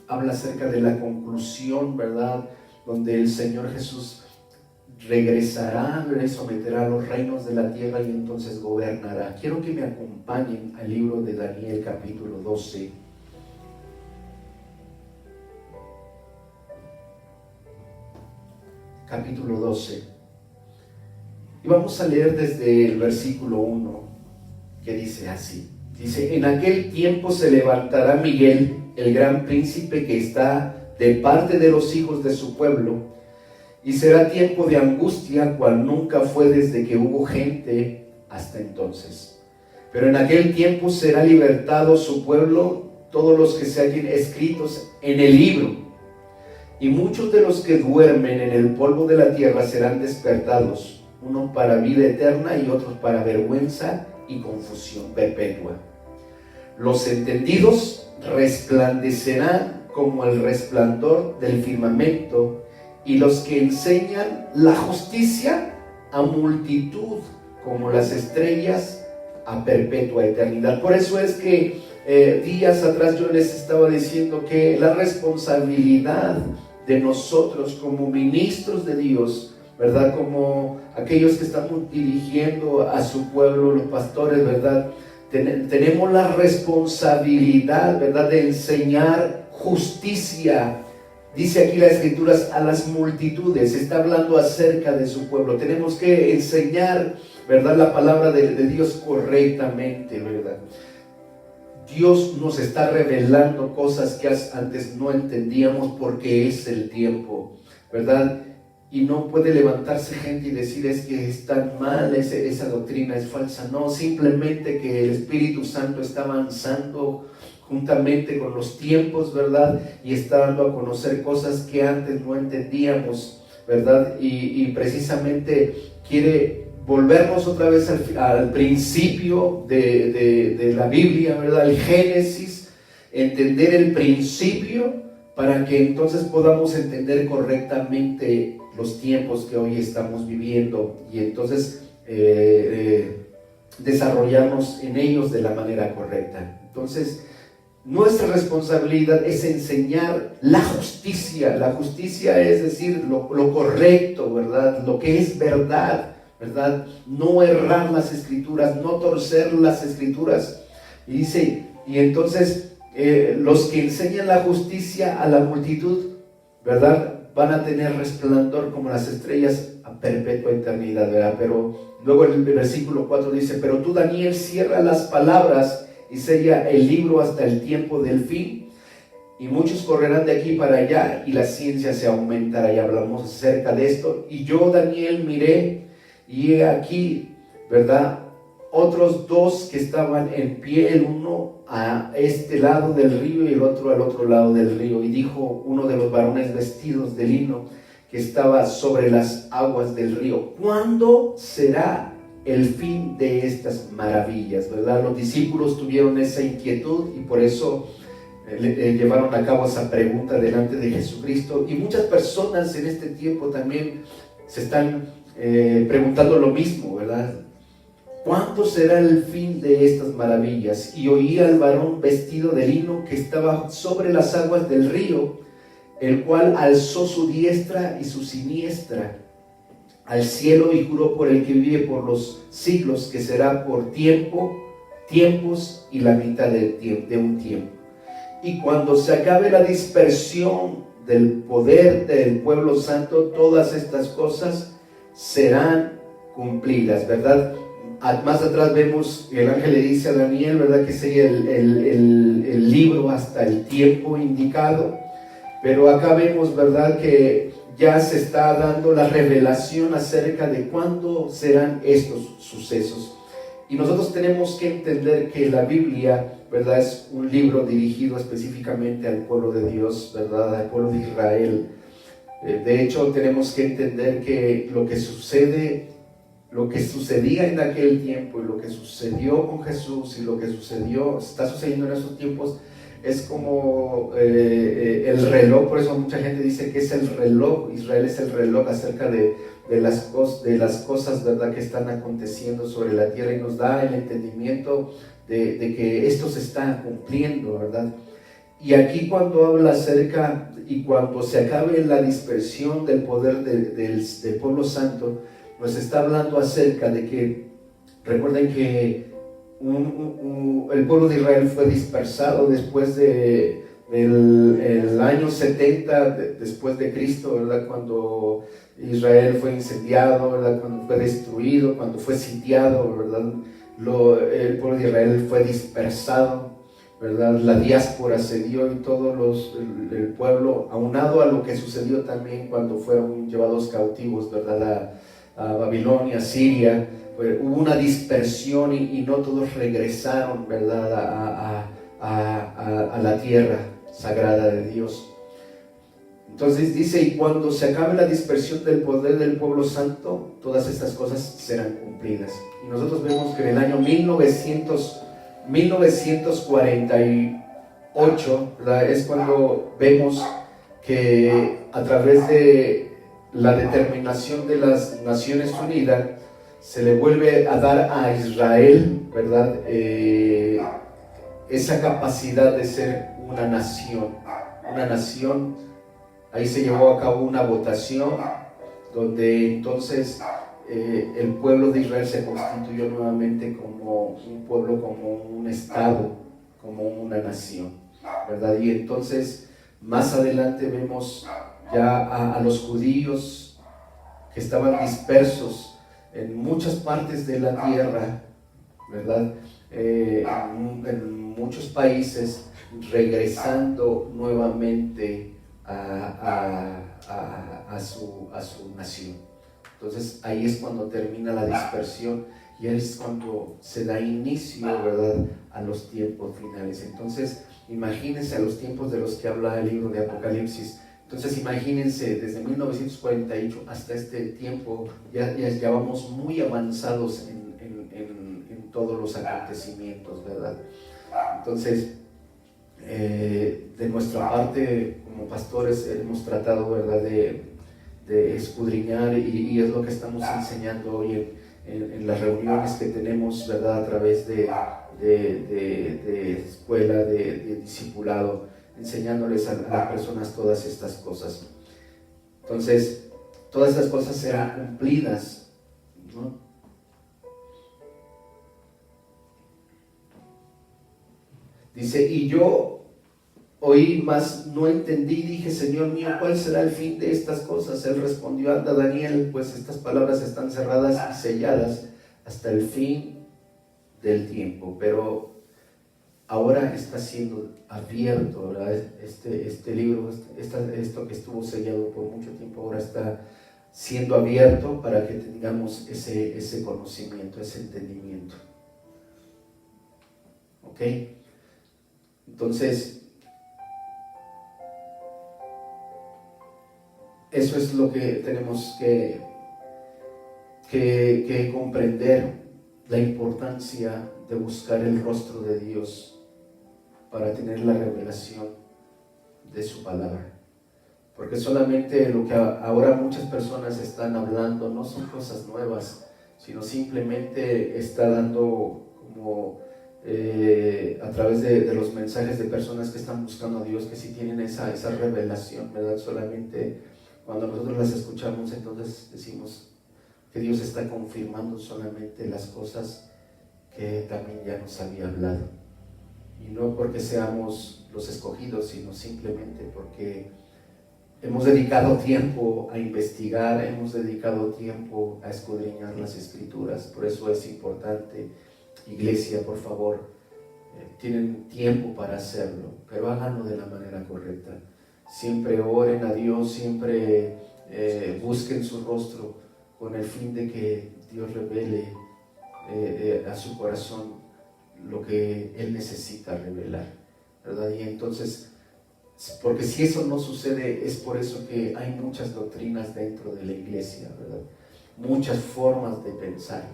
habla acerca de la conclusión, ¿verdad?, donde el Señor Jesús regresará, someterá a los reinos de la tierra y entonces gobernará? Quiero que me acompañen al libro de Daniel, capítulo 12. Capítulo 12. Y vamos a leer desde el versículo 1, que dice así. Dice: en aquel tiempo se levantará Miguel, el gran príncipe que está de parte de los hijos de su pueblo, y será tiempo de angustia cual nunca fue desde que hubo gente hasta entonces. Pero en aquel tiempo será libertado su pueblo, todos los que se hallen escritos en el libro, y muchos de los que duermen en el polvo de la tierra serán despertados, unos para vida eterna y otros para vergüenza y confusión perpetua. Los entendidos resplandecerán como el resplandor del firmamento, y los que enseñan la justicia a multitud como las estrellas a perpetua eternidad. Por eso es que días atrás yo les estaba diciendo que la responsabilidad de nosotros como ministros de Dios, ¿verdad?, como aquellos que estamos dirigiendo a su pueblo, los pastores, ¿verdad?, tenemos la responsabilidad, ¿verdad?, de enseñar justicia. Dice aquí las Escrituras, a las multitudes. Está hablando acerca de su pueblo. Tenemos que enseñar, ¿verdad?, la palabra de Dios correctamente, ¿verdad? Dios nos está revelando cosas que antes no entendíamos, porque es el tiempo, ¿verdad? Y no puede levantarse gente y decir: es que está mal, esa doctrina es falsa. No, simplemente que el Espíritu Santo está avanzando juntamente con los tiempos, ¿verdad? Y está dando a conocer cosas que antes no entendíamos, ¿verdad? Y precisamente quiere volvernos otra vez al principio de la Biblia, ¿verdad? El Génesis, entender el principio para que entonces podamos entender correctamente los tiempos que hoy estamos viviendo y entonces desarrollarnos en ellos de la manera correcta. Entonces, nuestra responsabilidad es enseñar la justicia. La justicia es decir, lo correcto, ¿verdad? Lo que es verdad, ¿verdad? No errar las Escrituras, no torcer las Escrituras. Y dice, y entonces los que enseñan la justicia a la multitud, ¿verdad?, van a tener resplandor como las estrellas a perpetua eternidad, ¿verdad? Pero luego el versículo 4 dice: pero tú, Daniel, cierra las palabras y sella el libro hasta el tiempo del fin, y muchos correrán de aquí para allá y la ciencia se aumentará. Y hablamos acerca de esto. Y yo, Daniel, miré, y he aquí, ¿verdad?, otros dos que estaban en pie, el uno a este lado del río y el otro al otro lado del río. Y dijo uno de los varones vestidos de lino que estaba sobre las aguas del río: ¿cuándo será el fin de estas maravillas? ¿Verdad? Los discípulos tuvieron esa inquietud y por eso llevaron a cabo esa pregunta delante de Jesucristo. Y muchas personas en este tiempo también se están preguntando lo mismo, ¿verdad? ¿Cuándo será el fin de estas maravillas? Y oí al varón vestido de lino que estaba sobre las aguas del río, el cual alzó su diestra y su siniestra al cielo y juró por el que vive por los siglos, que será por tiempos y la mitad de un tiempo. Y cuando se acabe la dispersión del poder del pueblo santo, todas estas cosas serán cumplidas, ¿verdad? Más atrás vemos que el ángel le dice a Daniel, ¿verdad?, que sería el libro hasta el tiempo indicado. Pero acá vemos, ¿verdad?, que ya se está dando la revelación acerca de cuándo serán estos sucesos. Y nosotros tenemos que entender que la Biblia, ¿verdad?, es un libro dirigido específicamente al pueblo de Dios, ¿verdad?, al pueblo de Israel. De hecho, tenemos que entender que lo que sucedía en aquel tiempo y lo que sucedió con Jesús y lo que está sucediendo en esos tiempos es como el reloj. Por eso mucha gente dice que es el reloj. Israel es el reloj acerca de las cosas, ¿verdad?, que están aconteciendo sobre la tierra, y nos da el entendimiento de que esto se está cumpliendo, ¿verdad? Y aquí cuando habla acerca y cuando se acabe la dispersión del poder del pueblo santo, nos está hablando acerca de que, recuerden que el pueblo de Israel fue dispersado después del año 70 después de Cristo, ¿verdad?, cuando Israel fue incendiado, ¿verdad?, cuando fue destruido, cuando fue sitiado, ¿verdad?, el pueblo de Israel fue dispersado, ¿verdad?, la diáspora se dio y el pueblo, aunado a lo que sucedió también cuando fueron llevados cautivos, ¿verdad?, a Babilonia, Siria, pues, hubo una dispersión y no todos regresaron, ¿verdad?, a la tierra sagrada de Dios. Entonces dice, y cuando se acabe la dispersión del poder del pueblo santo, todas estas cosas serán cumplidas. Y nosotros vemos que en el año 1948, ¿verdad?, es cuando vemos que a través de la determinación de las Naciones Unidas se le vuelve a dar a Israel, ¿verdad?, esa capacidad de ser una nación. Ahí se llevó a cabo una votación donde entonces el pueblo de Israel se constituyó nuevamente como un pueblo, como un estado, como una nación, ¿verdad? Y entonces más adelante vemos ya a los judíos que estaban dispersos en muchas partes de la tierra, ¿verdad?, en muchos países, regresando nuevamente a su nación. Entonces ahí es cuando termina la dispersión y es cuando se da inicio, ¿verdad?, a los tiempos finales. Entonces imagínense a los tiempos de los que habla el libro de Apocalipsis. Entonces imagínense, desde 1948 hasta este tiempo, ya vamos muy avanzados en todos los acontecimientos, ¿verdad? Entonces, de nuestra parte, como pastores, hemos tratado, ¿verdad?, de escudriñar, y es lo que estamos enseñando hoy en las reuniones que tenemos, ¿verdad?, a través de escuela, de discipulado, enseñándoles a las personas todas estas cosas. Entonces, todas estas cosas serán cumplidas, ¿no? Dice, y yo oí, mas no entendí, dije, Señor mío, ¿cuál será el fin de estas cosas? Él respondió, anda, Daniel, pues estas palabras están cerradas y selladas hasta el fin del tiempo. Pero ahora está siendo abierto, ¿verdad? Este libro, esto que estuvo sellado por mucho tiempo, ahora está siendo abierto para que tengamos ese conocimiento, ese entendimiento. ¿Ok? Entonces, eso es lo que tenemos que comprender, la importancia de buscar el rostro de Dios para tener la revelación de su palabra. porque solamente lo que ahora muchas personas están hablando no son cosas nuevas, sino simplemente está dando como a través de los mensajes de personas que están buscando a Dios, que sí tienen esa revelación, ¿verdad? Solamente cuando nosotros las escuchamos, entonces decimos que Dios está confirmando solamente las cosas que también ya nos había hablado. Y no porque seamos los escogidos, sino simplemente porque hemos dedicado tiempo a investigar, hemos dedicado tiempo a escudriñar las Escrituras. Por eso es importante, iglesia, por favor, tienen tiempo para hacerlo, pero háganlo de la manera correcta. Siempre oren a Dios, siempre busquen su rostro con el fin de que Dios revele a su corazón lo que Él necesita revelar, ¿verdad? Y entonces, porque si eso no sucede, es por eso que hay muchas doctrinas dentro de la iglesia, ¿verdad? Muchas formas de pensar.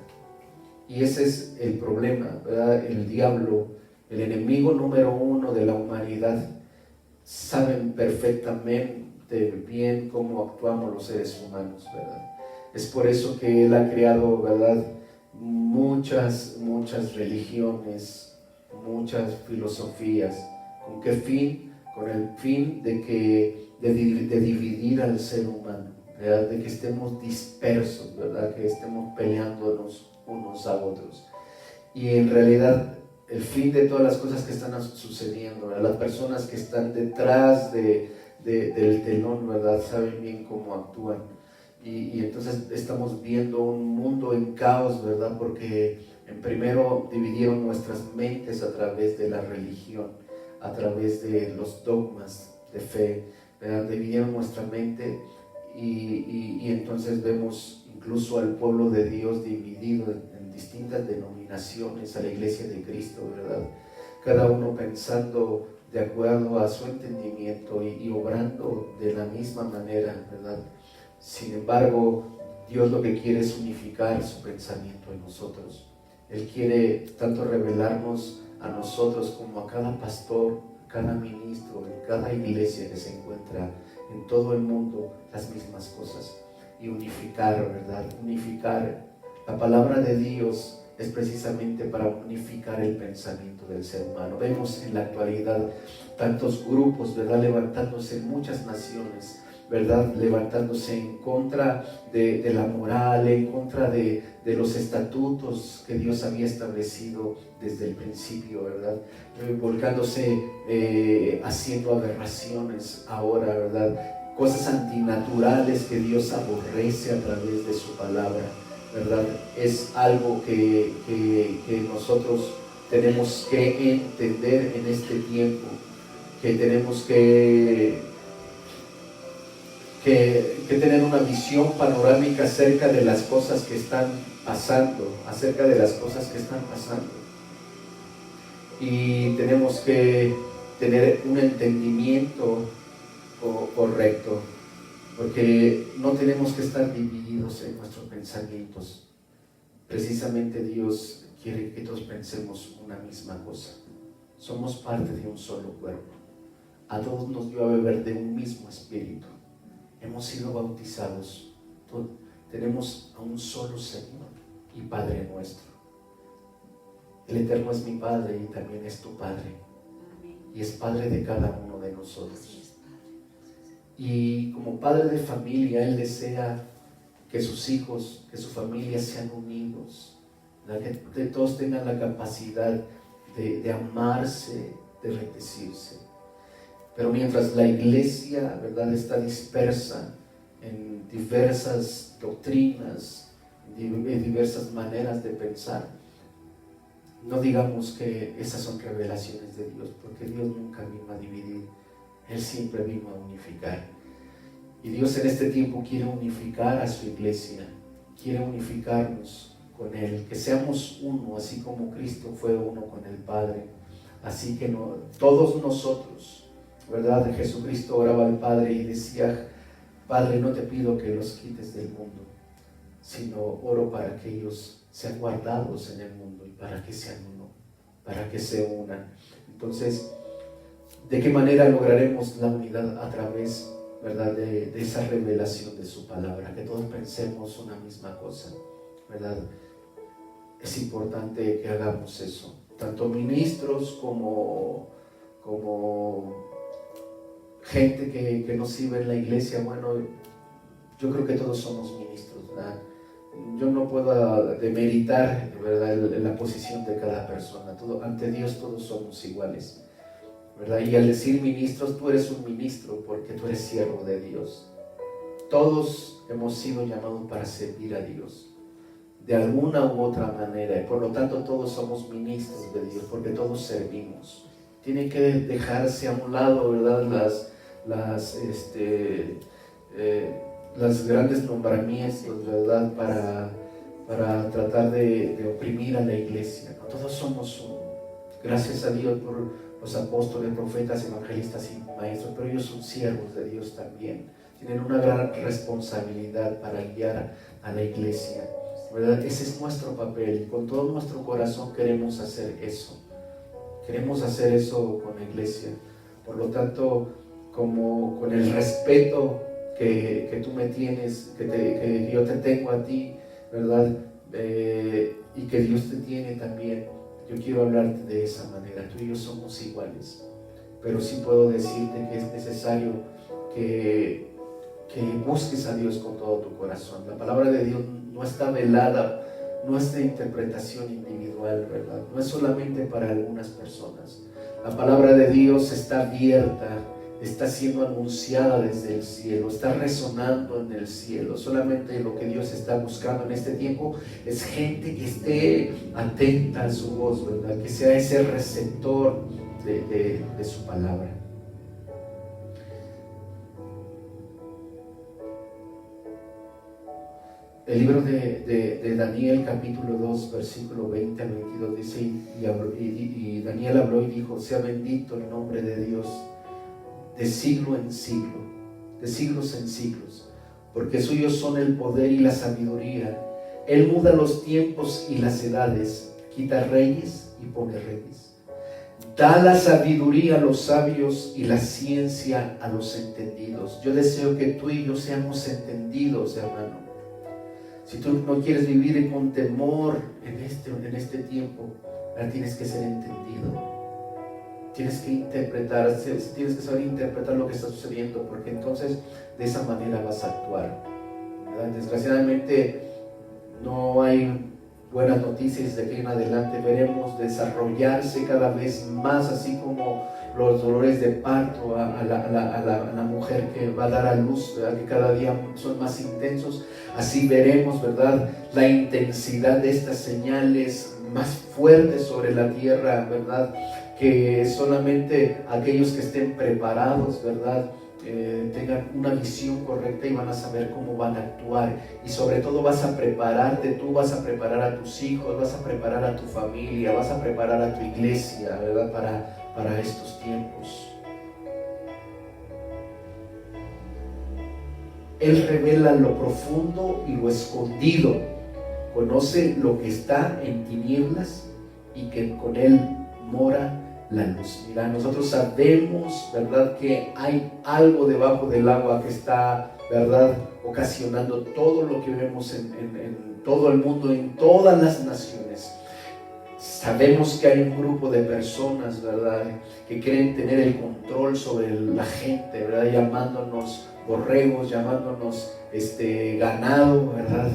Y ese es el problema, ¿verdad? El diablo, el enemigo número uno de la humanidad, saben perfectamente bien cómo actuamos los seres humanos, ¿verdad? Es por eso que Él ha creado, ¿verdad?, muchas religiones, muchas filosofías. ¿Con qué fin? Con el fin de dividir al ser humano, ¿verdad? De que estemos dispersos, ¿verdad? Que estemos peleándonos unos a otros. Y en realidad el fin de todas las cosas que están sucediendo, ¿verdad? Las personas que están detrás del telón, ¿verdad?, saben bien cómo actúan. Y entonces estamos viendo un mundo en caos, ¿verdad? Porque primero dividieron nuestras mentes a través de la religión, a través de los dogmas de fe, ¿verdad? Dividieron nuestra mente y entonces vemos incluso al pueblo de Dios dividido en distintas denominaciones, a la iglesia de Cristo, ¿verdad? Cada uno pensando de acuerdo a su entendimiento y obrando de la misma manera, ¿verdad? Sin embargo, Dios lo que quiere es unificar su pensamiento en nosotros. Él quiere tanto revelarnos a nosotros como a cada pastor, cada ministro, en cada iglesia que se encuentra en todo el mundo, las mismas cosas. Y unificar, ¿verdad? Unificar. La palabra de Dios es precisamente para unificar el pensamiento del ser humano. Vemos en la actualidad tantos grupos, ¿verdad?, levantándose en muchas naciones, ¿verdad?, levantándose en contra de la moral, en contra de los estatutos que Dios había establecido desde el principio, ¿verdad?, volcándose, haciendo aberraciones ahora, ¿verdad?, cosas antinaturales que Dios aborrece a través de su palabra, ¿verdad? Es algo que nosotros tenemos que entender en este tiempo, que tenemos que tener una visión panorámica acerca de las cosas que están pasando, y tenemos que tener un entendimiento correcto, porque no tenemos que estar divididos en nuestros pensamientos. Precisamente Dios quiere que todos pensemos una misma cosa. Somos parte de un solo cuerpo. A todos nos dio a beber de un mismo espíritu. Hemos sido bautizados. Tenemos a un solo Señor y Padre nuestro. El Eterno es mi Padre y también es tu Padre. Y es Padre de cada uno de nosotros. Y como padre de familia, Él desea que sus hijos, que su familia sean unidos, que todos tengan la capacidad de amarse, de bendecirse. Pero mientras la iglesia, ¿verdad?, está dispersa en diversas doctrinas, en diversas maneras de pensar, no digamos que esas son revelaciones de Dios, porque Dios nunca vino a dividir, Él siempre vino a unificar. Y Dios en este tiempo quiere unificar a su iglesia, quiere unificarnos con Él, que seamos uno, así como Cristo fue uno con el Padre. Así que todos nosotros, ¿verdad? Jesucristo oraba al Padre y decía: Padre, no te pido que los quites del mundo, sino oro para que ellos sean guardados en el mundo y para que sean uno, para que se unan. Entonces, ¿de qué manera lograremos la unidad? A través ¿verdad? De esa revelación de su palabra, que todos pensemos una misma cosa, ¿verdad? Es importante que hagamos eso, tanto ministros como gente que nos sirve en la iglesia. Bueno, yo creo que todos somos ministros, ¿verdad? Yo no puedo demeritar, ¿verdad?, la posición de cada persona. Ante Dios todos somos iguales, ¿verdad? Y al decir ministros, tú eres un ministro porque tú eres siervo de Dios. Todos hemos sido llamados para servir a Dios de alguna u otra manera, y por lo tanto todos somos ministros de Dios porque todos servimos. Tienen que dejarse a un lado, ¿verdad?, las grandes nombramientos, ¿verdad?, para tratar de oprimir a la iglesia. No, todos somos uno. Gracias a Dios por los apóstoles, profetas, evangelistas y maestros, pero ellos son siervos de Dios también. Tienen una gran responsabilidad para guiar a la iglesia, ¿verdad? Ese es nuestro papel, y con todo nuestro corazón queremos hacer eso. Queremos hacer eso con la iglesia. Por lo tanto, como con el respeto que tú me tienes, que yo te tengo a ti, ¿verdad? Y que Dios te tiene también, yo quiero hablarte de esa manera. Tú y yo somos iguales, pero sí puedo decirte que es necesario que busques a Dios con todo tu corazón. La palabra de Dios no está velada, no es de interpretación individual, ¿verdad? No es solamente para algunas personas. La palabra de Dios está abierta, está siendo anunciada desde el cielo, está resonando en el cielo. Solamente lo que Dios está buscando en este tiempo es gente que esté atenta a su voz, ¿verdad? Que sea ese receptor de su palabra. El libro de Daniel, capítulo 2, versículo 20 al 22 dice: y Daniel habló y dijo: sea bendito el nombre de Dios de siglo en siglo, de siglos en siglos, porque suyos son el poder y la sabiduría. Él muda los tiempos y las edades, quita reyes y pone reyes. Da la sabiduría a los sabios y la ciencia a los entendidos. Yo deseo que tú y yo seamos entendidos, hermano. Si tú no quieres vivir con temor en este tiempo, tienes que ser entendido. Tienes que interpretar, tienes que saber interpretar lo que está sucediendo, porque entonces de esa manera vas a actuar, ¿verdad? Desgraciadamente no hay buenas noticias. De aquí en adelante veremos desarrollarse cada vez más, así como los dolores de parto a la mujer que va a dar a luz, ¿verdad?, que cada día son más intensos. Así veremos, ¿verdad?, la intensidad de estas señales más fuertes sobre la tierra, ¿verdad?, que solamente aquellos que estén preparados, ¿verdad?, tengan una visión correcta y van a saber cómo van a actuar. Y sobre todo vas a prepararte tú, vas a preparar a tus hijos, vas a preparar a tu familia, vas a preparar a tu iglesia, ¿verdad?, para estos tiempos. Él revela lo profundo y lo escondido, conoce lo que está en tinieblas y que con Él mora la luz. Mira, nosotros sabemos, ¿verdad?, que hay algo debajo del agua que está, ¿verdad?, ocasionando todo lo que vemos en todo el mundo, en todas las naciones. Sabemos que hay un grupo de personas, ¿verdad?, que quieren tener el control sobre la gente, ¿verdad?, llamándonos borregos, llamándonos ganado, ¿verdad?,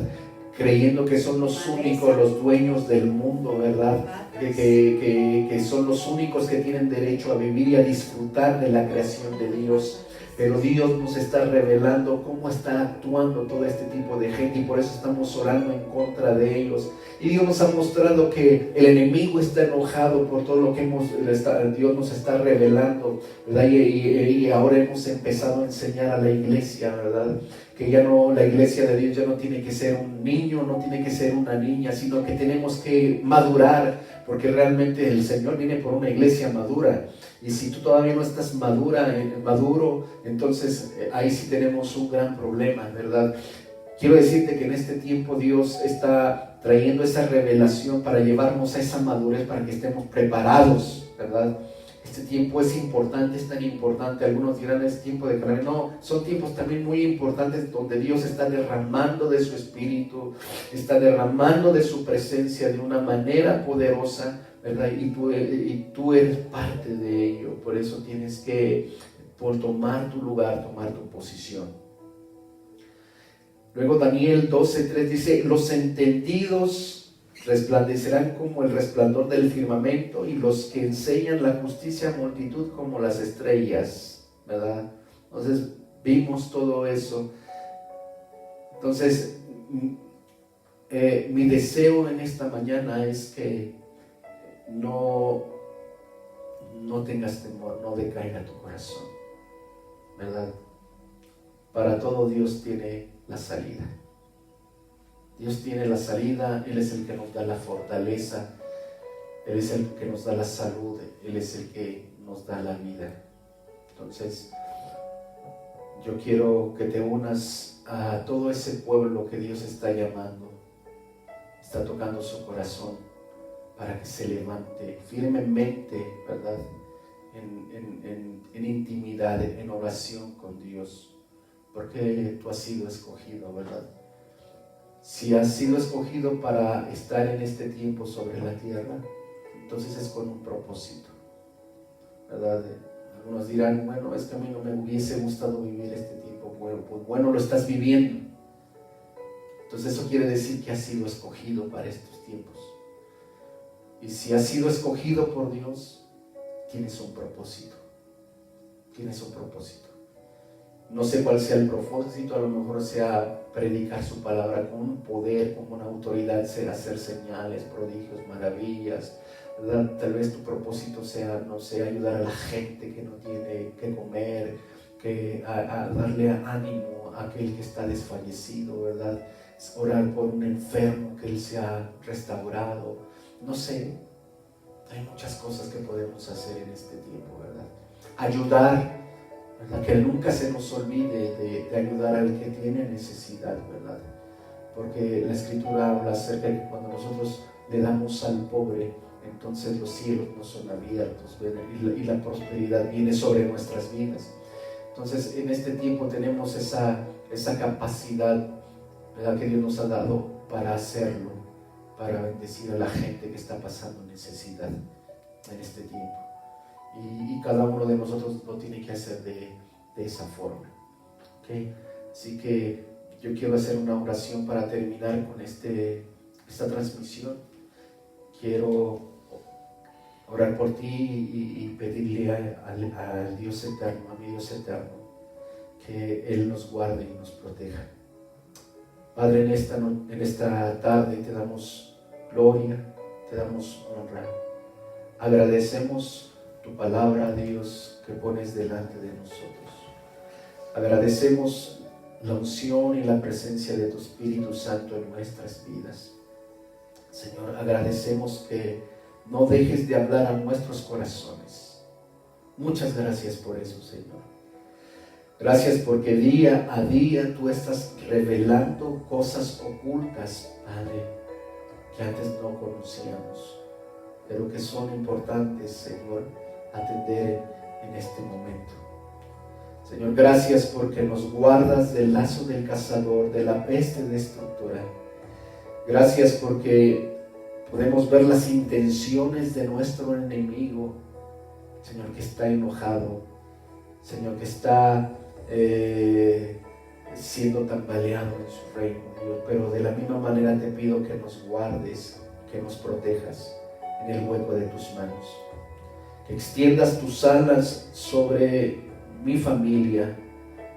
creyendo que son los únicos, los dueños del mundo, ¿verdad?, que son los únicos que tienen derecho a vivir y a disfrutar de la creación de Dios. Pero Dios nos está revelando cómo está actuando todo este tipo de gente, y por eso estamos orando en contra de ellos. Y Dios nos ha mostrado que el enemigo está enojado por todo lo que Dios nos está revelando, ¿verdad? Y ahora hemos empezado a enseñar a la iglesia, ¿verdad?, que ya no, la iglesia de Dios ya no tiene que ser un niño, no tiene que ser una niña, sino que tenemos que madurar, porque realmente el Señor viene por una iglesia madura. Y si tú todavía no estás maduro, entonces ahí sí tenemos un gran problema, ¿verdad? Quiero decirte que en este tiempo Dios está trayendo esa revelación para llevarnos a esa madurez, para que estemos preparados, ¿verdad? este tiempo es importante, es tan importante. Algunos dirán es tiempo de calamidad. No, son tiempos también muy importantes donde Dios está derramando de su espíritu, está derramando de su presencia de una manera poderosa, ¿verdad? Y tú eres parte de ello. Por eso tienes que, por tomar tu lugar, tomar tu posición. Luego Daniel 12:3 dice: los entendidos resplandecerán como el resplandor del firmamento, y los que enseñan la justicia a multitud como las estrellas, ¿verdad? Entonces vimos todo eso. Entonces mi deseo en esta mañana es que no tengas temor, no decaiga tu corazón, ¿verdad? Para todo Dios tiene la salida. Dios tiene la salida. Él es el que nos da la fortaleza, Él es el que nos da la salud, Él es el que nos da la vida. Entonces yo quiero que te unas a todo ese pueblo que Dios está llamando, está tocando su corazón para que se levante firmemente, ¿verdad? En intimidad, en oración con Dios, porque tú has sido escogido, ¿verdad? Si has sido escogido para estar en este tiempo sobre la tierra, entonces es con un propósito, ¿verdad? Algunos dirán, bueno, es que a mí no me hubiese gustado vivir este tiempo. Bueno, pues bueno, lo estás viviendo. Entonces eso quiere decir que has sido escogido para estos tiempos. Y si has sido escogido por Dios, tienes un propósito. Tienes un propósito. No sé cuál sea el propósito, a lo mejor sea predicar su palabra con un poder, con una autoridad, sea hacer señales, prodigios, maravillas, ¿verdad? Tal vez tu propósito sea, no sé, ayudar a la gente que no tiene que comer, a darle ánimo a aquel que está desfallecido, ¿verdad? Orar por un enfermo, que él sea restaurado. No sé, hay muchas cosas que podemos hacer en este tiempo, ¿verdad? Ayudar, ¿verdad? Que nunca se nos olvide de ayudar al que tiene necesidad, ¿verdad? Porque la Escritura habla acerca de que cuando nosotros le damos al pobre, entonces los cielos nos son abiertos, ¿verdad? Y la prosperidad viene sobre nuestras vidas. Entonces en este tiempo tenemos esa capacidad, ¿verdad?, que Dios nos ha dado para hacerlo, para bendecir a la gente que está pasando necesidad en este tiempo. Y cada uno de nosotros lo tiene que hacer de esa forma, ¿okay? Así que yo quiero hacer una oración para terminar con esta transmisión. Quiero orar por ti y pedirle al Dios eterno, a mi Dios eterno, que Él nos guarde y nos proteja. Padre, en esta tarde te damos gloria, te damos honra. Agradecemos tu palabra, Dios, que pones delante de nosotros. Agradecemos la unción y la presencia de tu Espíritu Santo en nuestras vidas. Señor, agradecemos que no dejes de hablar a nuestros corazones. Muchas gracias por eso, Señor. Gracias porque día a día tú estás revelando cosas ocultas, Padre, que antes no conocíamos, pero que son importantes, Señor, atender en este momento. Señor, gracias porque nos guardas del lazo del cazador, de la peste destructora. Gracias porque podemos ver las intenciones de nuestro enemigo, Señor, que está enojado, Señor, que está siendo tambaleado en su reino, Dios. Pero de la misma manera te pido que nos guardes, que nos protejas en el hueco de tus manos, que extiendas tus alas sobre mi familia,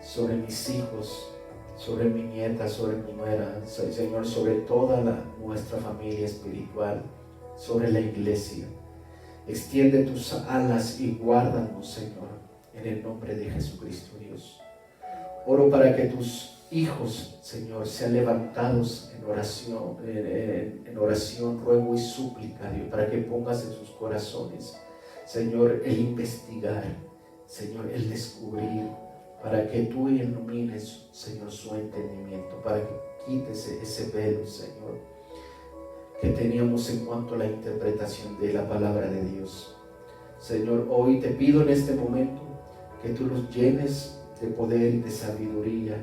sobre mis hijos, sobre mi nieta, sobre mi nuera, Señor, sobre toda nuestra familia espiritual, sobre la iglesia. Extiende tus alas y guárdanos, Señor, en el nombre de Jesucristo, Dios. Oro para que tus hijos, Señor, sean levantados en oración, ruego y súplica, Dios, para que pongas en sus corazones, Señor, el investigar, Señor, el descubrir, para que tú ilumines, Señor, su entendimiento, para que quites ese velo, Señor, que teníamos en cuanto a la interpretación de la palabra de Dios. Señor, hoy te pido en este momento que tú los llenes de poder y de sabiduría,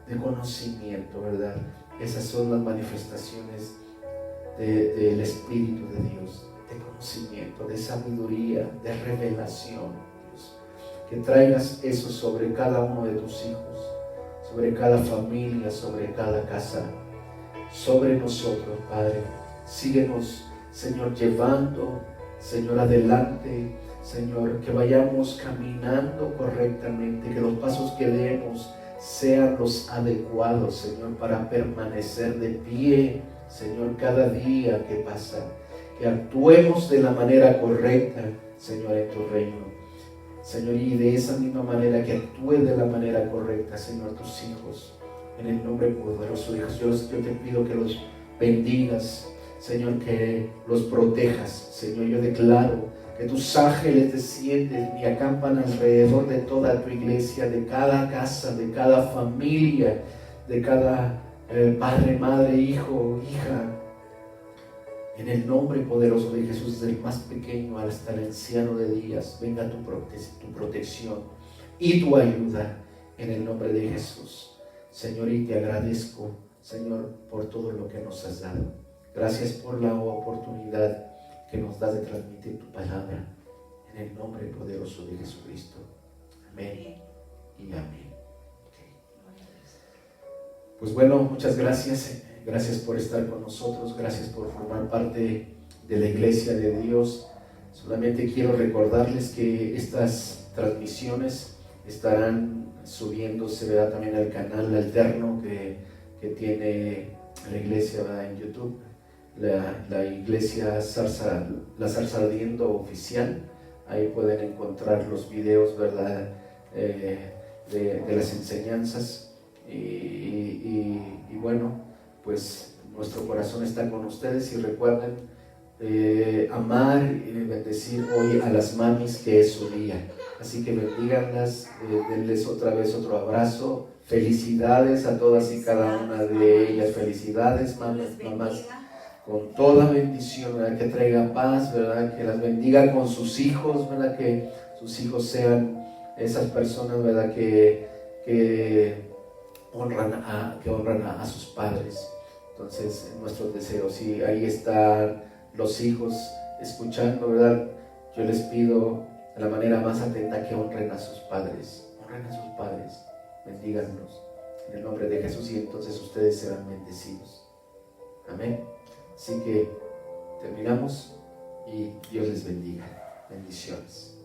de conocimiento, ¿verdad? Esas son las manifestaciones del Espíritu de Dios, de conocimiento, de sabiduría, de revelación, Dios. Que traigas eso sobre cada uno de tus hijos, sobre cada familia, sobre cada casa, sobre nosotros, Padre. Síguenos, Señor, llevando, Señor, adelante, Señor, que vayamos caminando correctamente, que los pasos que demos sean los adecuados, Señor, para permanecer de pie, Señor, cada día que pasa, que actuemos de la manera correcta, Señor, en tu reino, Señor, y de esa misma manera que actúe de la manera correcta, Señor, tus hijos, en el nombre poderoso de Jesús. Yo te pido que los bendigas, Señor, que los protejas, Señor. Yo declaro que tus ángeles descienden y acampan alrededor de toda tu iglesia, de cada casa, de cada familia, de cada padre, madre, hijo, hija. En el nombre poderoso de Jesús, desde el más pequeño hasta el anciano de días, venga tu protección y tu ayuda en el nombre de Jesús. Señor, y te agradezco, Señor, por todo lo que nos has dado. Gracias por la oportunidad que nos das de transmitir tu palabra en el nombre poderoso de Jesucristo. Amén y amén. Okay. Pues bueno, muchas gracias. Gracias por estar con nosotros. Gracias por formar parte de la iglesia de Dios. Solamente quiero recordarles que estas transmisiones estarán subiéndose, ¿verdad?, también al canal alterno que tiene la iglesia, ¿verdad?, en YouTube. La iglesia La Zarza Ardiendo Oficial. Ahí pueden encontrar los videos, ¿verdad?, de las enseñanzas. Y bueno, pues nuestro corazón está con ustedes. Y recuerden amar y bendecir hoy a las mamis, que es su día. Así que bendíganlas, denles otra vez otro abrazo. Felicidades a todas y cada una de ellas. Felicidades, mamás, con toda bendición, ¿verdad?, que traiga paz, ¿verdad?, que las bendiga con sus hijos, ¿verdad?, que sus hijos sean esas personas, ¿verdad?, que honran a sus padres. Entonces, nuestros deseos, y ahí están los hijos escuchando, ¿verdad? Yo les pido de la manera más atenta que honren a sus padres, bendíganlos en el nombre de Jesús, y entonces ustedes serán bendecidos. Amén. Así que terminamos y Dios les bendiga. Bendiciones.